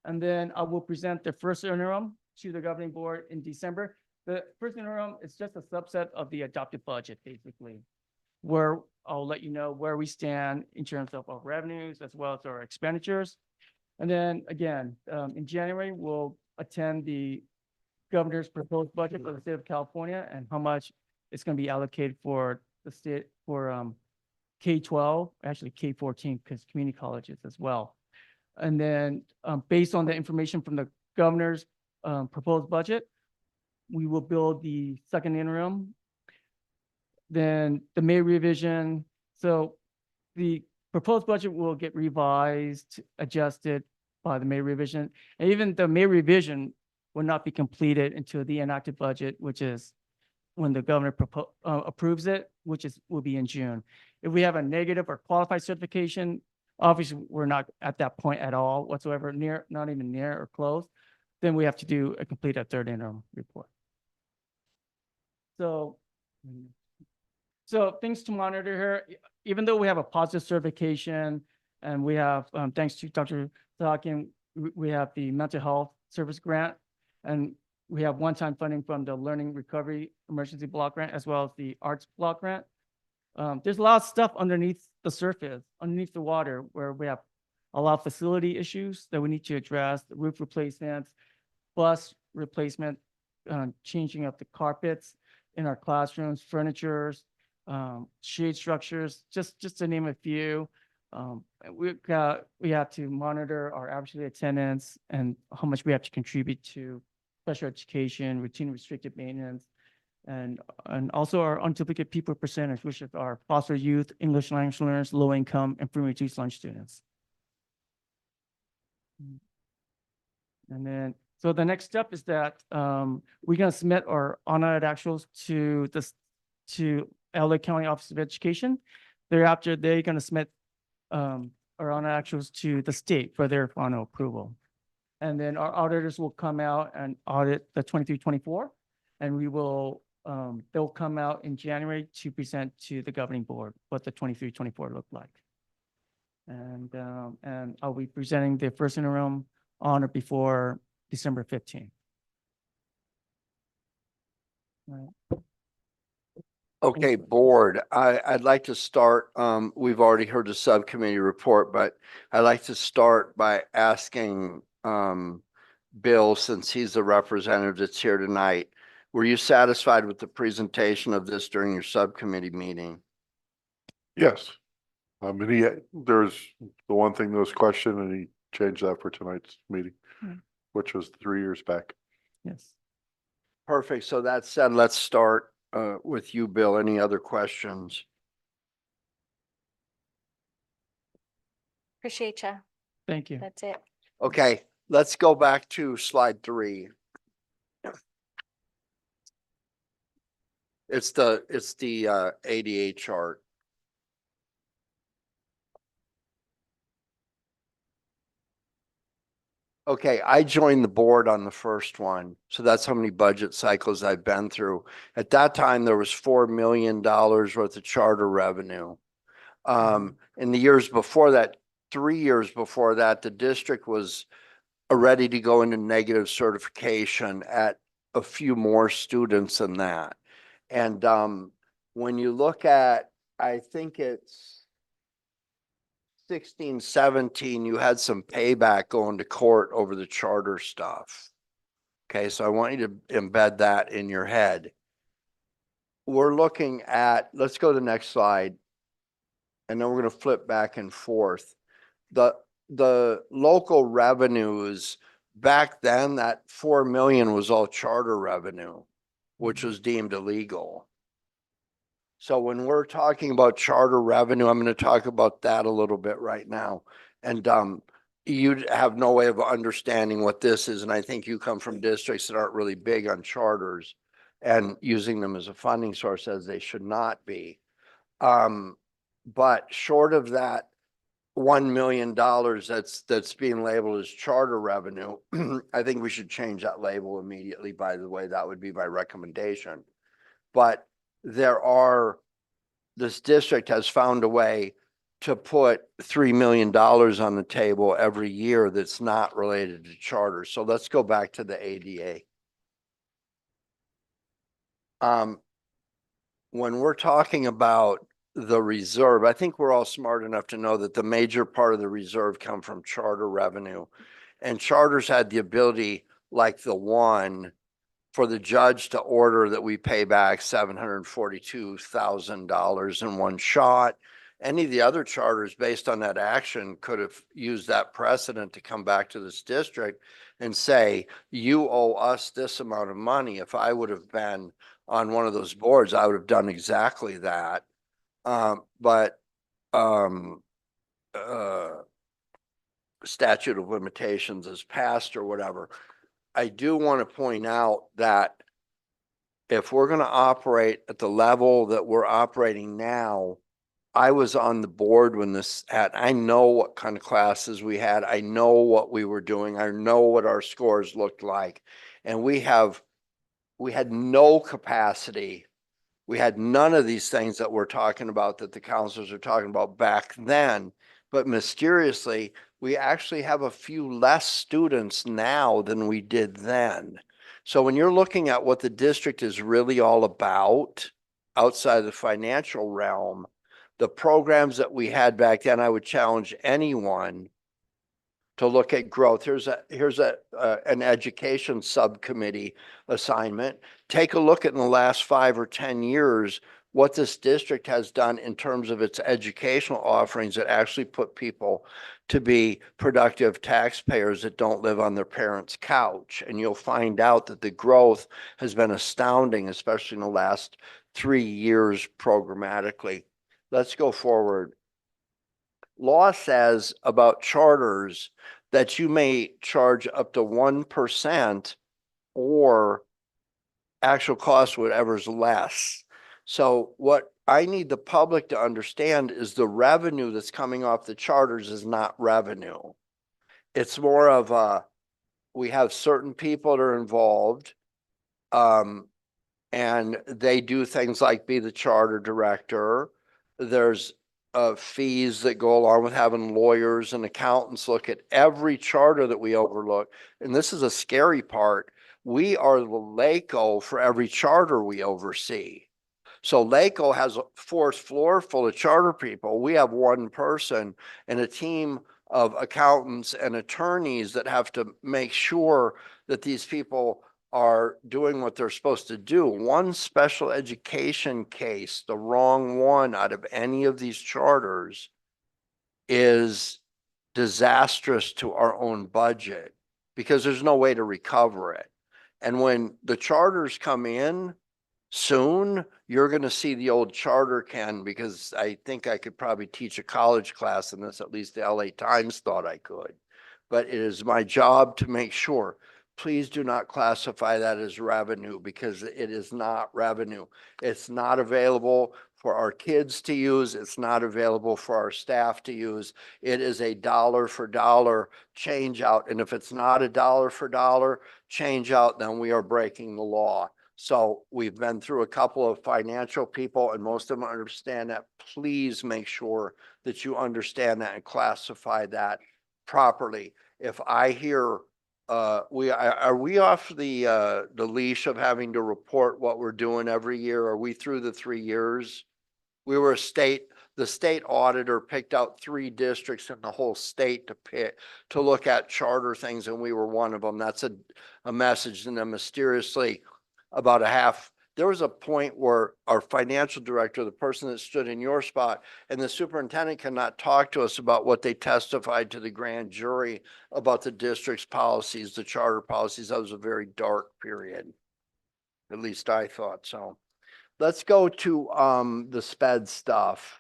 And then I will present the first interim to the governing board in December. The first interim is just a subset of the adopted budget, basically, where I'll let you know where we stand in terms of our revenues as well as our expenditures. And then again, in January, we'll attend the governor's proposed budget for the state of California and how much it's going to be allocated for the state for K-12, actually K-14, because community colleges as well. And then based on the information from the governor's proposed budget, we will build the second interim, then the May revision. So the proposed budget will get revised, adjusted by the May revision. And even the May revision will not be completed until the enacted budget, which is when the governor approves it, will be in June. If we have a negative or qualified certification, obviously we're not at that point at all whatsoever, not even near or close, then we have to do a complete third interim report. So things to monitor here, even though we have a positive certification and we have, thanks to Dr. Sakin, we have the mental health service grant and we have one-time funding from the Learning Recovery Emergency Block Grant as well as the Arts Block Grant. There's a lot of stuff underneath the surface, underneath the water, where we have a lot of facility issues that we need to address, the roof replacements, bus replacement, changing up the carpets in our classrooms, furnitures, shade structures, just to name a few. We have to monitor our average daily attendance and how much we have to contribute to special education, routine restricted maintenance, and also our unduplicate people percentage, which is our foster youth, English language learners, low income, and free reduced lunch students. And then, so the next step is that we're going to submit our unaudited actuals to LA County Office of Education. Thereafter, they're going to submit our unaudited actuals to the state for their final approval. And then our auditors will come out and audit the 23-24, and we will they'll come out in January to present to the governing board what the 23-24 look like. And I'll be presenting the first interim on or before December 15th. Right. Okay, board, I'd like to start, we've already heard the subcommittee report, but I'd like to start by asking Bill, since he's the representative that's here tonight, were you satisfied with the presentation of this during your subcommittee meeting? Yes. And there's the one thing that was questioned and he changed that for tonight's meeting, which was 3 years back. Yes. Perfect. So that said, let's start with you, Bill. Any other questions? Appreciate you. Thank you. That's it. Okay, let's go back to slide 3. It's the ADA chart. Okay, I joined the board on the first one, so that's how many budget cycles I've been through. At that time, there was $4 million worth of charter revenue. In the years before that, 3 years before that, the district was ready to go into negative certification at a few more students than that. And when you look at, I think it's 16, 17, you had some payback going to court over the charter stuff. Okay, so I want you to embed that in your head. We're looking at, let's go to the next slide. And then we're going to flip back and forth. The local revenues back then, that 4 million was all charter revenue, which was deemed illegal. So when we're talking about charter revenue, I'm going to talk about that a little bit right now. And you have no way of understanding what this is. And I think you come from districts that aren't really big on charters and using them as a funding source, as they should not be. But short of that $1 million that's being labeled as charter revenue, I think we should change that label immediately. By the way, that would be my recommendation. But this district has found a way to put $3 million on the table every year that's not related to charter. So let's go back to the ADA. When we're talking about the reserve, I think we're all smart enough to know that the major part of the reserve come from charter revenue. And charters had the ability, like the one, for the judge to order that we pay back $742,000 in one shot. Any of the other charters based on that action could have used that precedent to come back to this district and say, you owe us this amount of money. If I would have been on one of those boards, I would have done exactly that. Statute of limitations is passed or whatever. I do want to point out that if we're going to operate at the level that we're operating now, I was on the board when I know what kind of classes we had. I know what we were doing. I know what our scores looked like. And we had no capacity. We had none of these things that we're talking about, that the counselors are talking about back then. But mysteriously, we actually have a few less students now than we did then. So when you're looking at what the district is really all about outside the financial realm, the programs that we had back then, I would challenge anyone to look at growth. Here's an education subcommittee assignment. Take a look at, in the last 5 or 10 years, what this district has done in terms of its educational offerings that actually put people to be productive taxpayers that don't live on their parents' couch. And you'll find out that the growth has been astounding, especially in the last 3 years programmatically. Let's go forward. Law says about charters that you may charge up to 1% or actual cost, whatever's less. So what I need the public to understand is the revenue that's coming off the charters is not revenue. It's more of we have certain people that are involved, and they do things like be the charter director. There's fees that go along with having lawyers and accountants look at every charter that we overlook. And this is a scary part. We are the LACO for every charter we oversee. So LACO has a fourth floor full of charter people. We have one person and a team of accountants and attorneys that have to make sure that these people are doing what they're supposed to do. One special education case, the wrong one out of any of these charters, is disastrous to our own budget because there's no way to recover it. And when the charters come in soon, you're going to see the old charter can, because I think I could probably teach a college class in this, at least the LA Times thought I could. But it is my job to make sure, please do not classify that as revenue because it is not revenue. It's not available for our kids to use. It's not available for our staff to use. It is a dollar for dollar change out. And if it's not a dollar for dollar change out, then we are breaking the law. So we've been through a couple of financial people and most of them understand that. Please make sure that you understand that and classify that properly. If I hear, are we off the leash of having to report what we're doing every year? Are we through the 3 years? We were the state auditor picked out 3 districts in the whole state to look at charter things, and we were one of them. That's a message. And then mysteriously, there was a point where our financial director, the person that stood in your spot, and the superintendent cannot talk to us about what they testified to the grand jury about the district's policies, the charter policies. That was a very dark period. At least I thought so. Let's go to the sped stuff.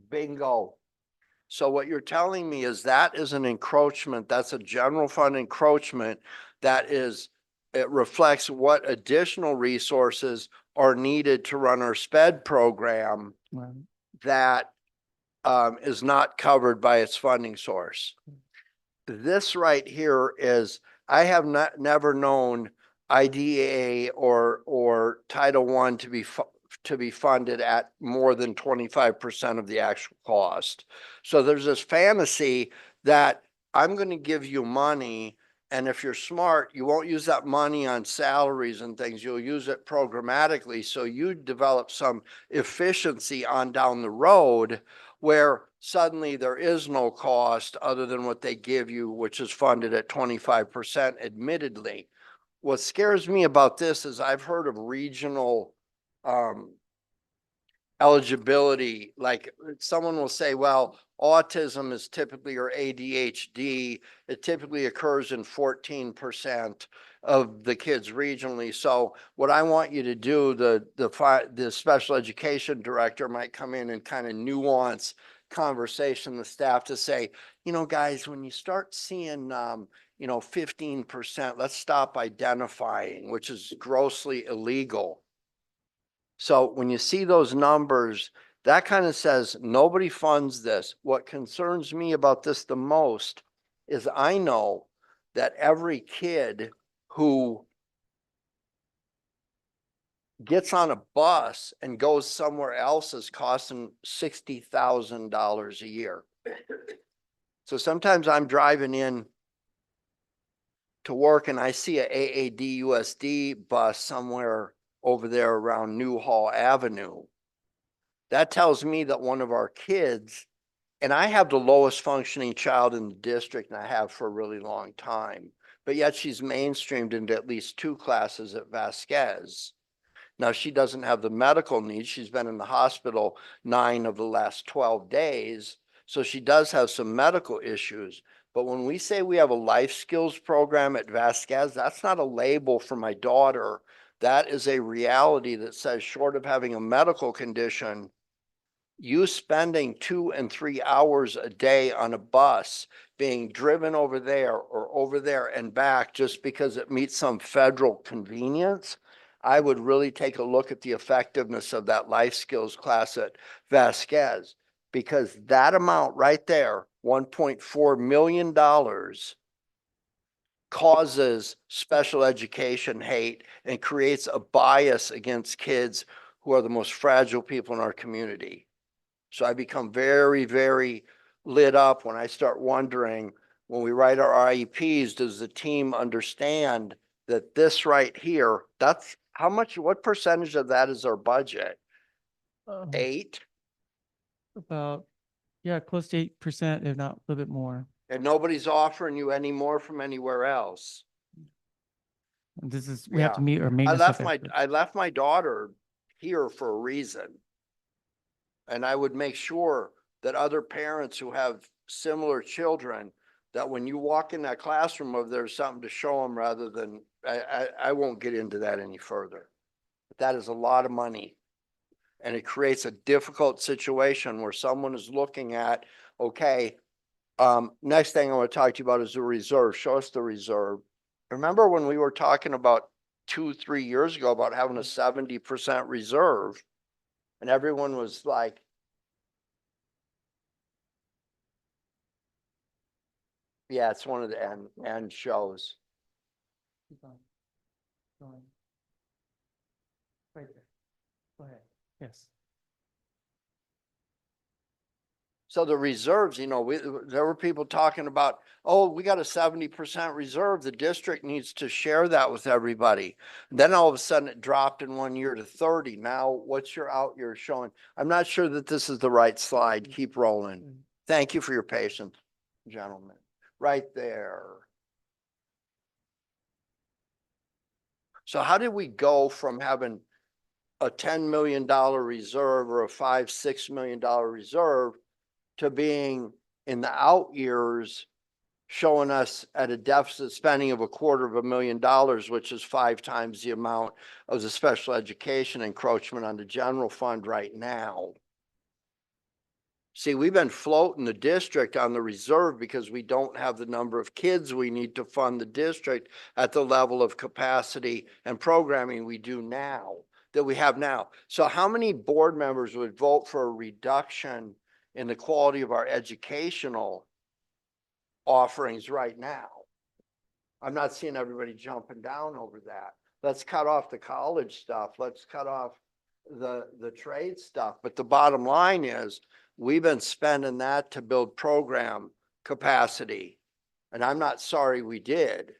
Bingo. So what you're telling me is that is an encroachment. That's a general fund encroachment. It reflects what additional resources are needed to run our sped program that is not covered by its funding source. This right here is, I have never known IDEA or Title I to be funded at more than 25% of the actual cost. So there's this fantasy that I'm going to give you money, and if you're smart, you won't use that money on salaries and things. You'll use it programmatically. So you develop some efficiency on down the road where suddenly there is no cost other than what they give you, which is funded at 25%, admittedly. What scares me about this is I've heard of regional eligibility. Like someone will say, well, autism is typically, or ADHD, it typically occurs in 14% of the kids regionally. So what I want you to do, the special education director might come in and kind of nuance conversation, the staff, to say, you know, guys, when you start seeing 15%, let's stop identifying, which is grossly illegal. So when you see those numbers, that kind of says nobody funds this. What concerns me about this the most is I know that every kid who gets on a bus and goes somewhere else is costing $60,000 a year. So sometimes I'm driving in to work and I see a AADUSD bus somewhere over there around Newhall Avenue. That tells me that one of our kids, and I have the lowest functioning child in the district, and I have for a really long time, but yet she's mainstreamed into at least 2 classes at Vasquez. Now, she doesn't have the medical needs. She's been in the hospital 9 of the last 12 days. So she does have some medical issues. But when we say we have a life skills program at Vasquez, that's not a label for my daughter. That is a reality that says, short of having a medical condition, you spending 2 and 3 hours a day on a bus being driven over there or over there and back just because it meets some federal convenience, I would really take a look at the effectiveness of that life skills class at Vasquez, because that amount right there, $1.4 million, causes special education hate and creates a bias against kids who are the most fragile people in our community. So I become very, very lit up when I start wondering, when we write our IEPs, does the team understand that this right here, that's how much, what percentage of that is our budget? 8? About, yeah, close to 8%, if not a little bit more. And nobody's offering you any more from anywhere else. This is, we have to Yeah. meet our I maintenance. left my daughter here for a reason. And I would make sure that other parents who have similar children, that when you walk in that classroom, if there's something to show them rather than, I won't get into that any further. But that is a lot of money. And it creates a difficult situation where someone is looking at, okay, next thing I want to talk to you about is the reserve. Show us the reserve. Remember when we were talking about 2-3 years ago about having a 70% reserve? And everyone was like, yeah, it's one of the end shows. Keep on. Going. Right there. Go ahead. Yes. So the reserves, you know, there were people talking about, oh, we got a 70% reserve. The district needs to share that with everybody. Then all of a sudden it dropped in 1 year to 30. Now what's your out year showing? I'm not sure that this is the right slide. Keep rolling. Thank you for your patience, gentlemen. Right there. So how did we go from having a $10 million reserve or a $5-6 million reserve to being in the out years showing us at a deficit spending of $250,000, which is 5 times the amount of the special education encroachment on the general fund right now? See, we've been floating the district on the reserve because we don't have the number of kids we need to fund the district at the level of capacity and programming we do now, that we have now. So how many board members would vote for a reduction in the quality of our educational offerings right now? I'm not seeing everybody jumping down over that. Let's cut off the college stuff. Let's cut off the trade stuff. But the bottom line is we've been spending that to build program capacity. And I'm not sorry we did.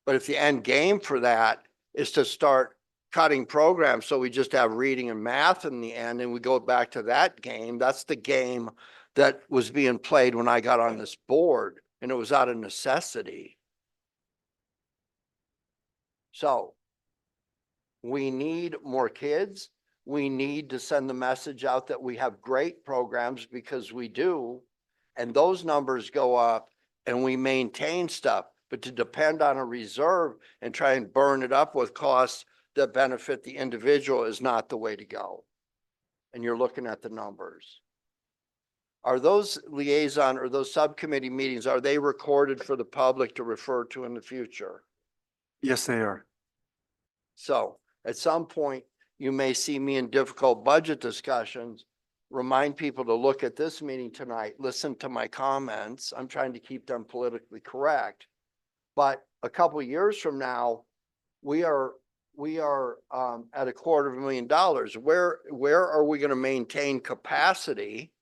But if the end game for that is to start cutting programs so we just have reading and math in the end and we go back to that game, that's the game that was being played when I got on this board, and it was out of necessity. So we need more kids. We need to send the message out that we have great programs, because we do. And those numbers go up and we maintain stuff. But to depend on a reserve and try and burn it up with costs that benefit the individual is not the way to go. And you're looking at the numbers. Are those liaison or those subcommittee meetings, are they recorded for the public to refer to in the future? Yes, they are. So at some point, you may see me in difficult budget discussions. Remind people to look at this meeting tonight, listen to my comments. I'm trying to keep them politically correct. But a couple of years from now, we are at $250,000. Where are we going to maintain capacity?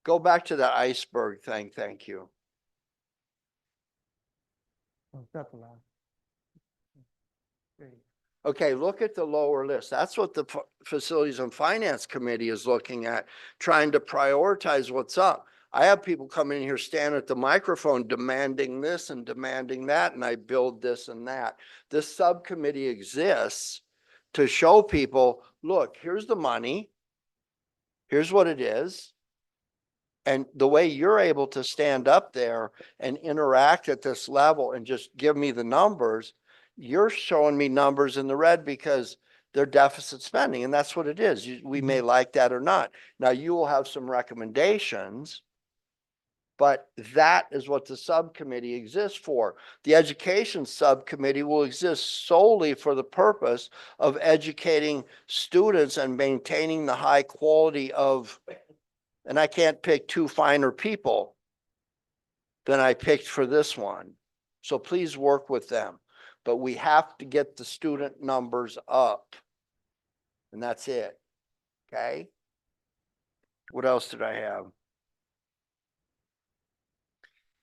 Go back to that iceberg thing. Thank you. Oh, that's a lot. Great. Okay, look at the lower list. That's what the Facilities and Finance Committee is looking at, trying to prioritize what's up. I have people come in here, stand at the microphone demanding this and demanding that, and I build this and that. This subcommittee exists to show people, look, here's the money. Here's what it is. And the way you're able to stand up there and interact at this level and just give me the numbers, you're showing me numbers in the red because they're deficit spending, and that's what it is. We may like that or not. Now, you will have some recommendations, but that is what the subcommittee exists for. The education subcommittee will exist solely for the purpose of educating students and maintaining the high quality of, and I can't pick 2 finer people than I picked for this one. So please work with them. But we have to get the student numbers up. And that's it. Okay? What else did I have?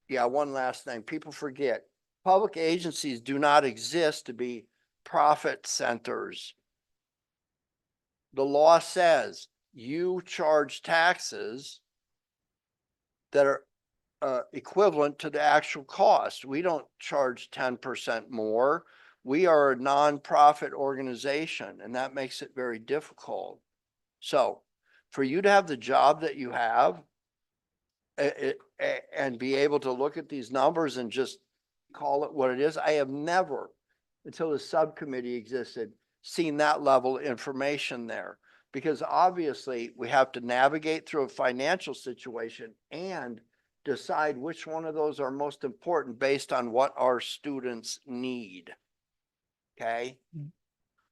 Yeah, one last thing. People forget. Public agencies do not exist to be profit centers. The law says you charge taxes that are equivalent to the actual cost. We don't charge 10% more. We are a nonprofit organization, and that makes it very difficult. So for you to have the job that you have, and be able to look at these numbers and just call it what it is, I have never, until the subcommittee existed, seen that level of information there. Because obviously we have to navigate through a financial situation and decide which one of those are most important based on what our students need. Okay?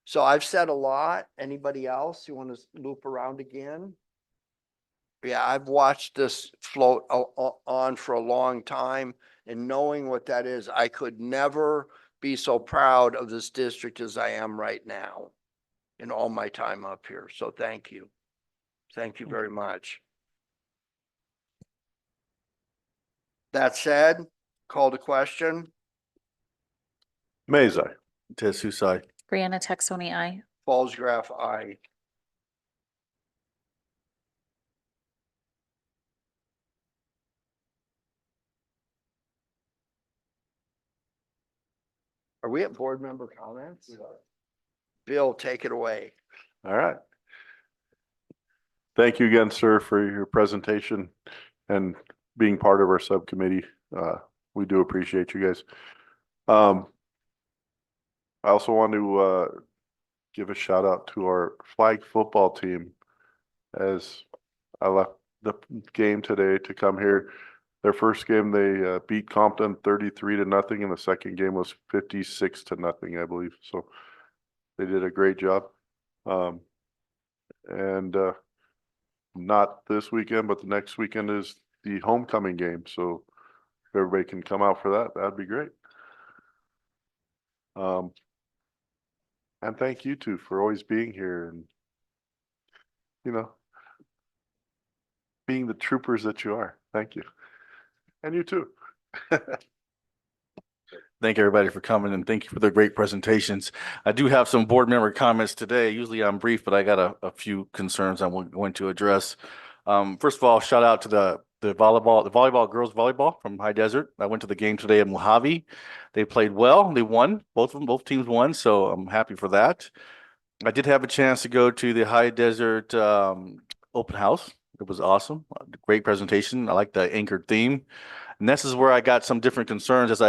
So I've said a lot. Anybody else? You want to loop around again? Yeah, I've watched this float on for a long time, and knowing what that is, I could never be so proud of this district as I am right now in all my time up here. So thank you. Thank you very much. That said, call to question. Maysai. Tessusai. Brianna Texoni, I. Fallsgraph, aye. Are we at board member comments? Bill, take it away. All right. Thank you again, sir, for your presentation and being part of our subcommittee. We do appreciate you guys. I also want to give a shout out to our flag football team as I left the game today to come here. Their first game, they beat Compton 33-0, and the second game was 56-0, I believe. So they did a great job. And not this weekend, but the next weekend is the homecoming game. So if everybody can come out for that, that'd be great. And thank you two for always being here and, you know, being the troopers that you are. Thank you. And you too. Thank everybody for coming and thank you for the great presentations. I do have some board member comments today. Usually I'm brief, but I got a few concerns I'm going to address. First of all, shout out to the girls volleyball from High Desert. I went to the game today in Mojave. They played well. They won. Both teams won. So I'm happy for that. I did have a chance to go to the High Desert open house. It was awesome. Great presentation. I like the anchored theme. And this is where I got some different concerns as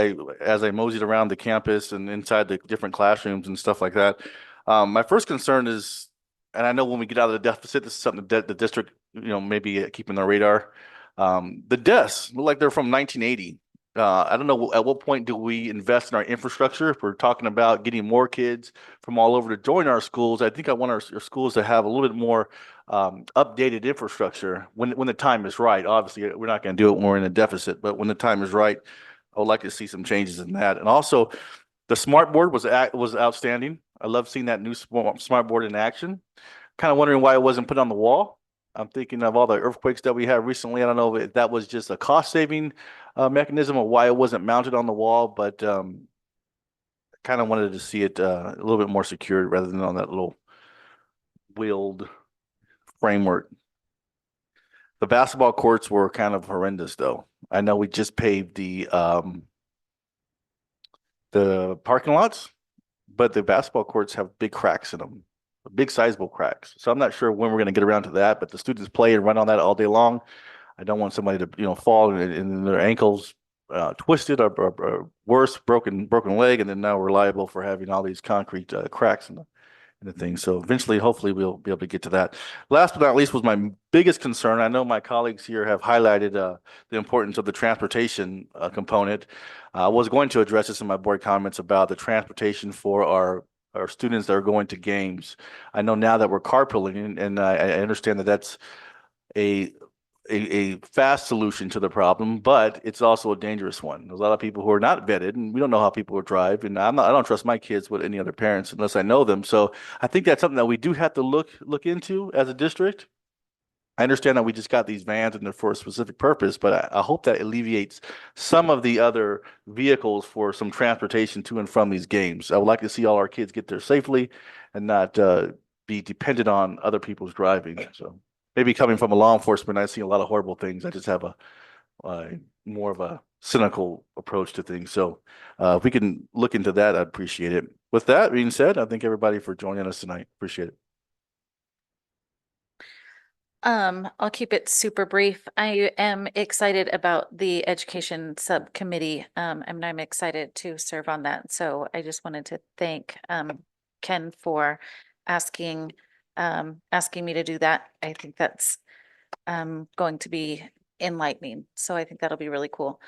I moseyed around the campus and inside the different classrooms and stuff like that. My first concern is, and I know when we get out of the deficit, this is something that the district, maybe keeping their radar. The desks look like they're from 1980. I don't know at what point do we invest in our infrastructure if we're talking about getting more kids from all over to join our schools. I think I want our schools to have a little bit more updated infrastructure when the time is right. Obviously, we're not going to do it when we're in a deficit, but when the time is right, I would like to see some changes in that. And also, the smart board was outstanding. I love seeing that new smart board in action. Kind of wondering why it wasn't put on the wall. I'm thinking of all the earthquakes that we had recently. I don't know if that was just a cost saving mechanism or why it wasn't mounted on the wall, but kind of wanted to see it a little bit more secured rather than on that little wheeled framework. The basketball courts were kind of horrendous though. I know we just paved the parking lots, but the basketball courts have big cracks in them. Big sizable cracks. So I'm not sure when we're going to get around to that, but the students play and run on that all day long. I don't want somebody to, fall and their ankles twisted or worse, broken leg. And then now we're liable for having all these concrete cracks in the thing. So eventually, hopefully we'll be able to get to that. Last but not least was my biggest concern. I know my colleagues here have highlighted the importance of the transportation component. I was going to address this in my board comments about the transportation for our students that are going to games. I know now that we're carpooling, and I understand that that's a fast solution to the problem, but it's also a dangerous one. There's a lot of people who are not vetted, and we don't know how people will drive. And I don't trust my kids with any other parents unless I know them. So I think that's something that we do have to look into as a district. I understand that we just got these vans and they're for a specific purpose, but I hope that alleviates some of the other vehicles for some transportation to and from these games. I would like to see all our kids get there safely and not be dependent on other people's driving. So maybe coming from a law enforcement, I see a lot of horrible things. I just have a more of a cynical approach to things. So if we can look into that, I'd appreciate it. With that being said, I thank everybody for joining us tonight. Appreciate it. I'll keep it super brief. I am excited about the education subcommittee, and I'm excited to serve on that. So I just wanted to thank, Ken for asking, asking me to do that. I think that's, going to be enlightening. So I think that'll be really cool.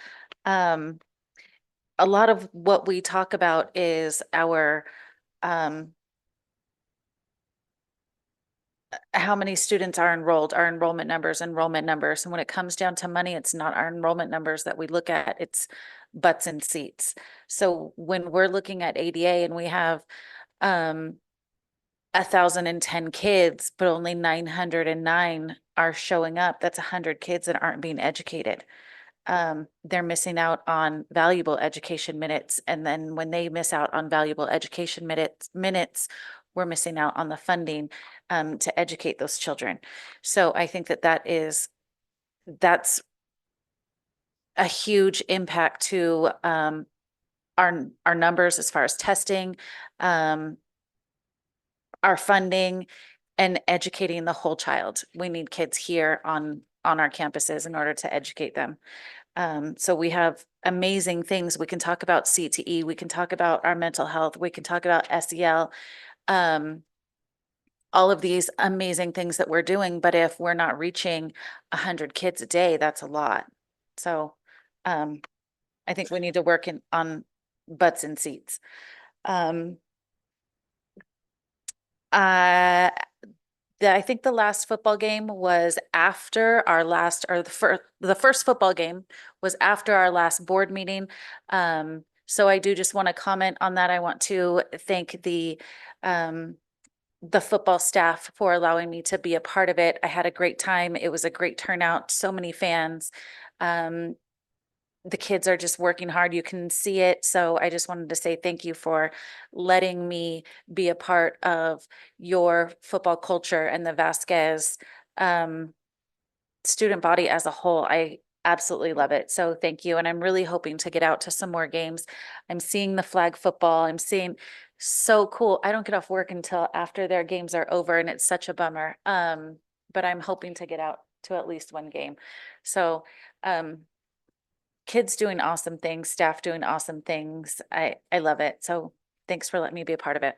A lot of what we talk about is our, how many students are enrolled, our enrollment numbers. And when it comes down to money, it's not our enrollment numbers that we look at, it's butts and seats. So when we're looking at ADA and we have 1,010 kids, but only 909 are showing up, that's 100 kids that aren't being educated. They're missing out on valuable education minutes. And then when they miss out on valuable education minutes, we're missing out on the funding to educate those children. So I think that that's a huge impact to our numbers as far as testing, our funding, and educating the whole child. We need kids here on our campuses in order to educate them. So we have amazing things. We can talk about CTE, we can talk about our mental health, we can talk about SEL, all of these amazing things that we're doing. But if we're not reaching 100 kids a day, that's a lot. So I think we need to work on butts and seats. I think the last football game was after our last, or the first football game was after our last board meeting. So I do just want to comment on that. I want to thank the football staff for allowing me to be a part of it. I had a great time. It was a great turnout, so many fans. The kids are just working hard. You can see it. So I just wanted to say thank you for letting me be a part of your football culture and the Vasquez student body as a whole. I absolutely love it. So thank you. And I'm really hoping to get out to some more games. I'm seeing the flag football. I'm seeing so cool. I don't get off work until after their games are over, and it's such a bummer. But I'm hoping to get out to at least one game. So kids doing awesome things, staff doing awesome things. I love it. So thanks for letting me be a part of it.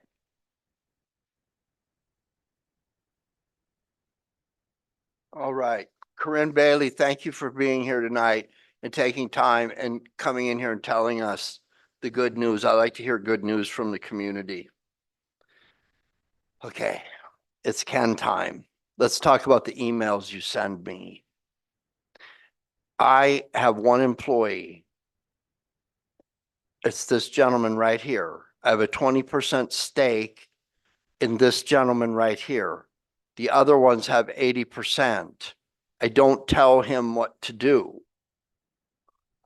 All right. Corinne Bailey, thank you for being here tonight and taking time and coming in here and telling us the good news. I like to hear good news from the community. Okay, it's Ken time. Let's talk about the emails you send me. I have one employee. It's this gentleman right here. I have a 20% stake in this gentleman right here. The other ones have 80%. I don't tell him what to do.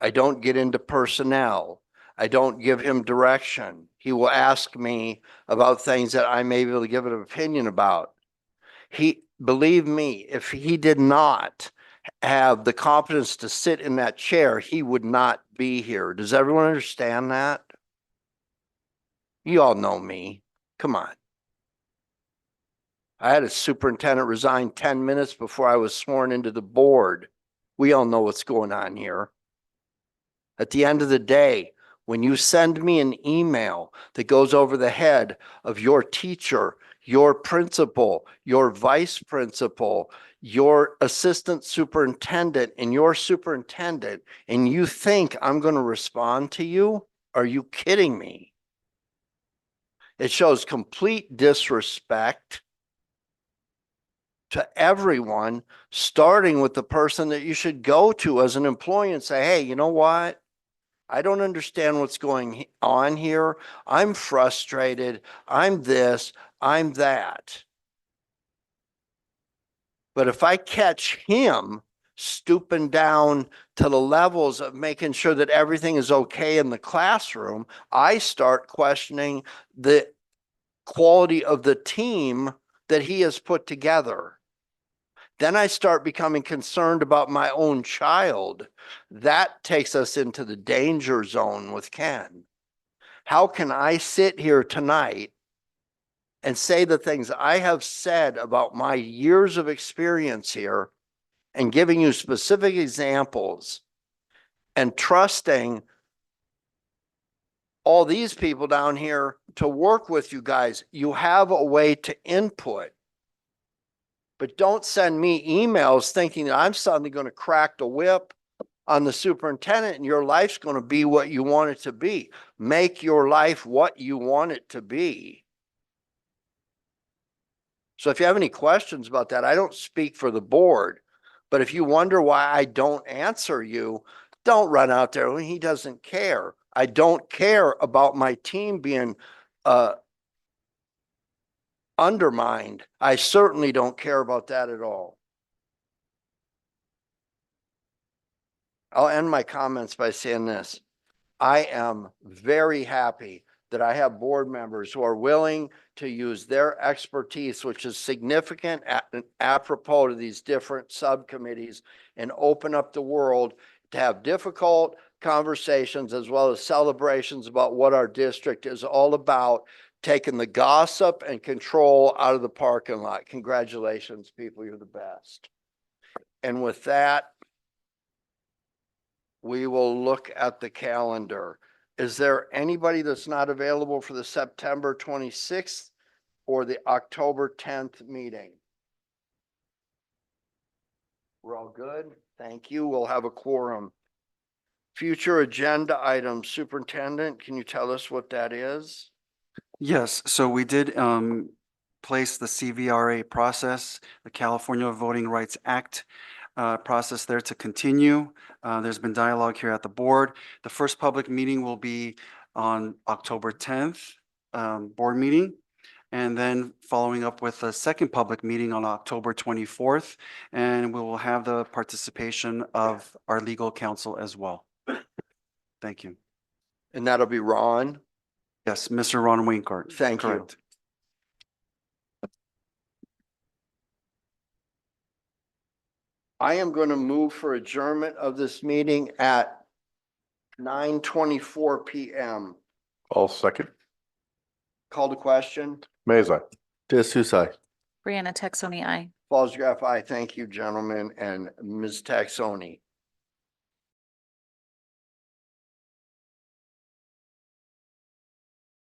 I don't get into personnel. I don't give him direction. He will ask me about things that I may be able to give an opinion about. Believe me, if he did not have the competence to sit in that chair, he would not be here. Does everyone understand that? You all know me. Come on. I had a superintendent resign 10 minutes before I was sworn into the board. We all know what's going on here. At the end of the day, when you send me an email that goes over the head of your teacher, your principal, your vice principal, your assistant superintendent, and your superintendent, and you think I'm going to respond to you, are you kidding me? It shows complete disrespect to everyone, starting with the person that you should go to as an employee and say, hey, you know what? I don't understand what's going on here. I'm frustrated. I'm this, I'm that. But if I catch him stooping down to the levels of making sure that everything is okay in the classroom, I start questioning the quality of the team that he has put together. Then I start becoming concerned about my own child. That takes us into the danger zone with Ken. How can I sit here tonight and say the things I have said about my years of experience here and giving you specific examples and trusting all these people down here to work with you guys? You have a way to input. But don't send me emails thinking that I'm suddenly going to crack the whip on the superintendent and your life's going to be what you want it to be. Make your life what you want it to be. So if you have any questions about that, I don't speak for the board, but if you wonder why I don't answer you, don't run out there. He doesn't care. I don't care about my team being undermined. I certainly don't care about that at all. I'll end my comments by saying this. I am very happy that I have board members who are willing to use their expertise, which is significant apropos to these different subcommittees, and open up the world to have difficult conversations as well as celebrations about what our district is all about, taking the gossip and control out of the parking lot. Congratulations, people. You're the best. And with that, we will look at the calendar. Is there anybody that's not available for the September 26th or the October 10th meeting? We're all good? Thank you. We'll have a quorum. Future agenda items. Superintendent, can you tell us what that is? Yes, so we did place the CVRA process, the California Voting Rights Act process there to continue. There's been dialogue here at the board. The first public meeting will be on October 10th, board meeting. And then following up with a second public meeting on October 24th. And we will have the participation of our legal counsel as well. Thank you. And that'll be Ron. Yes, Mr. Ron Winkart. Thank you. Correct. I am going to move for adjournment of this meeting at 9:24 p.m. All second. Call to question. Mays, Susan. Brianna Texoni, aye. Falls Graph, aye. Thank you, gentlemen, and Ms. Taxoni.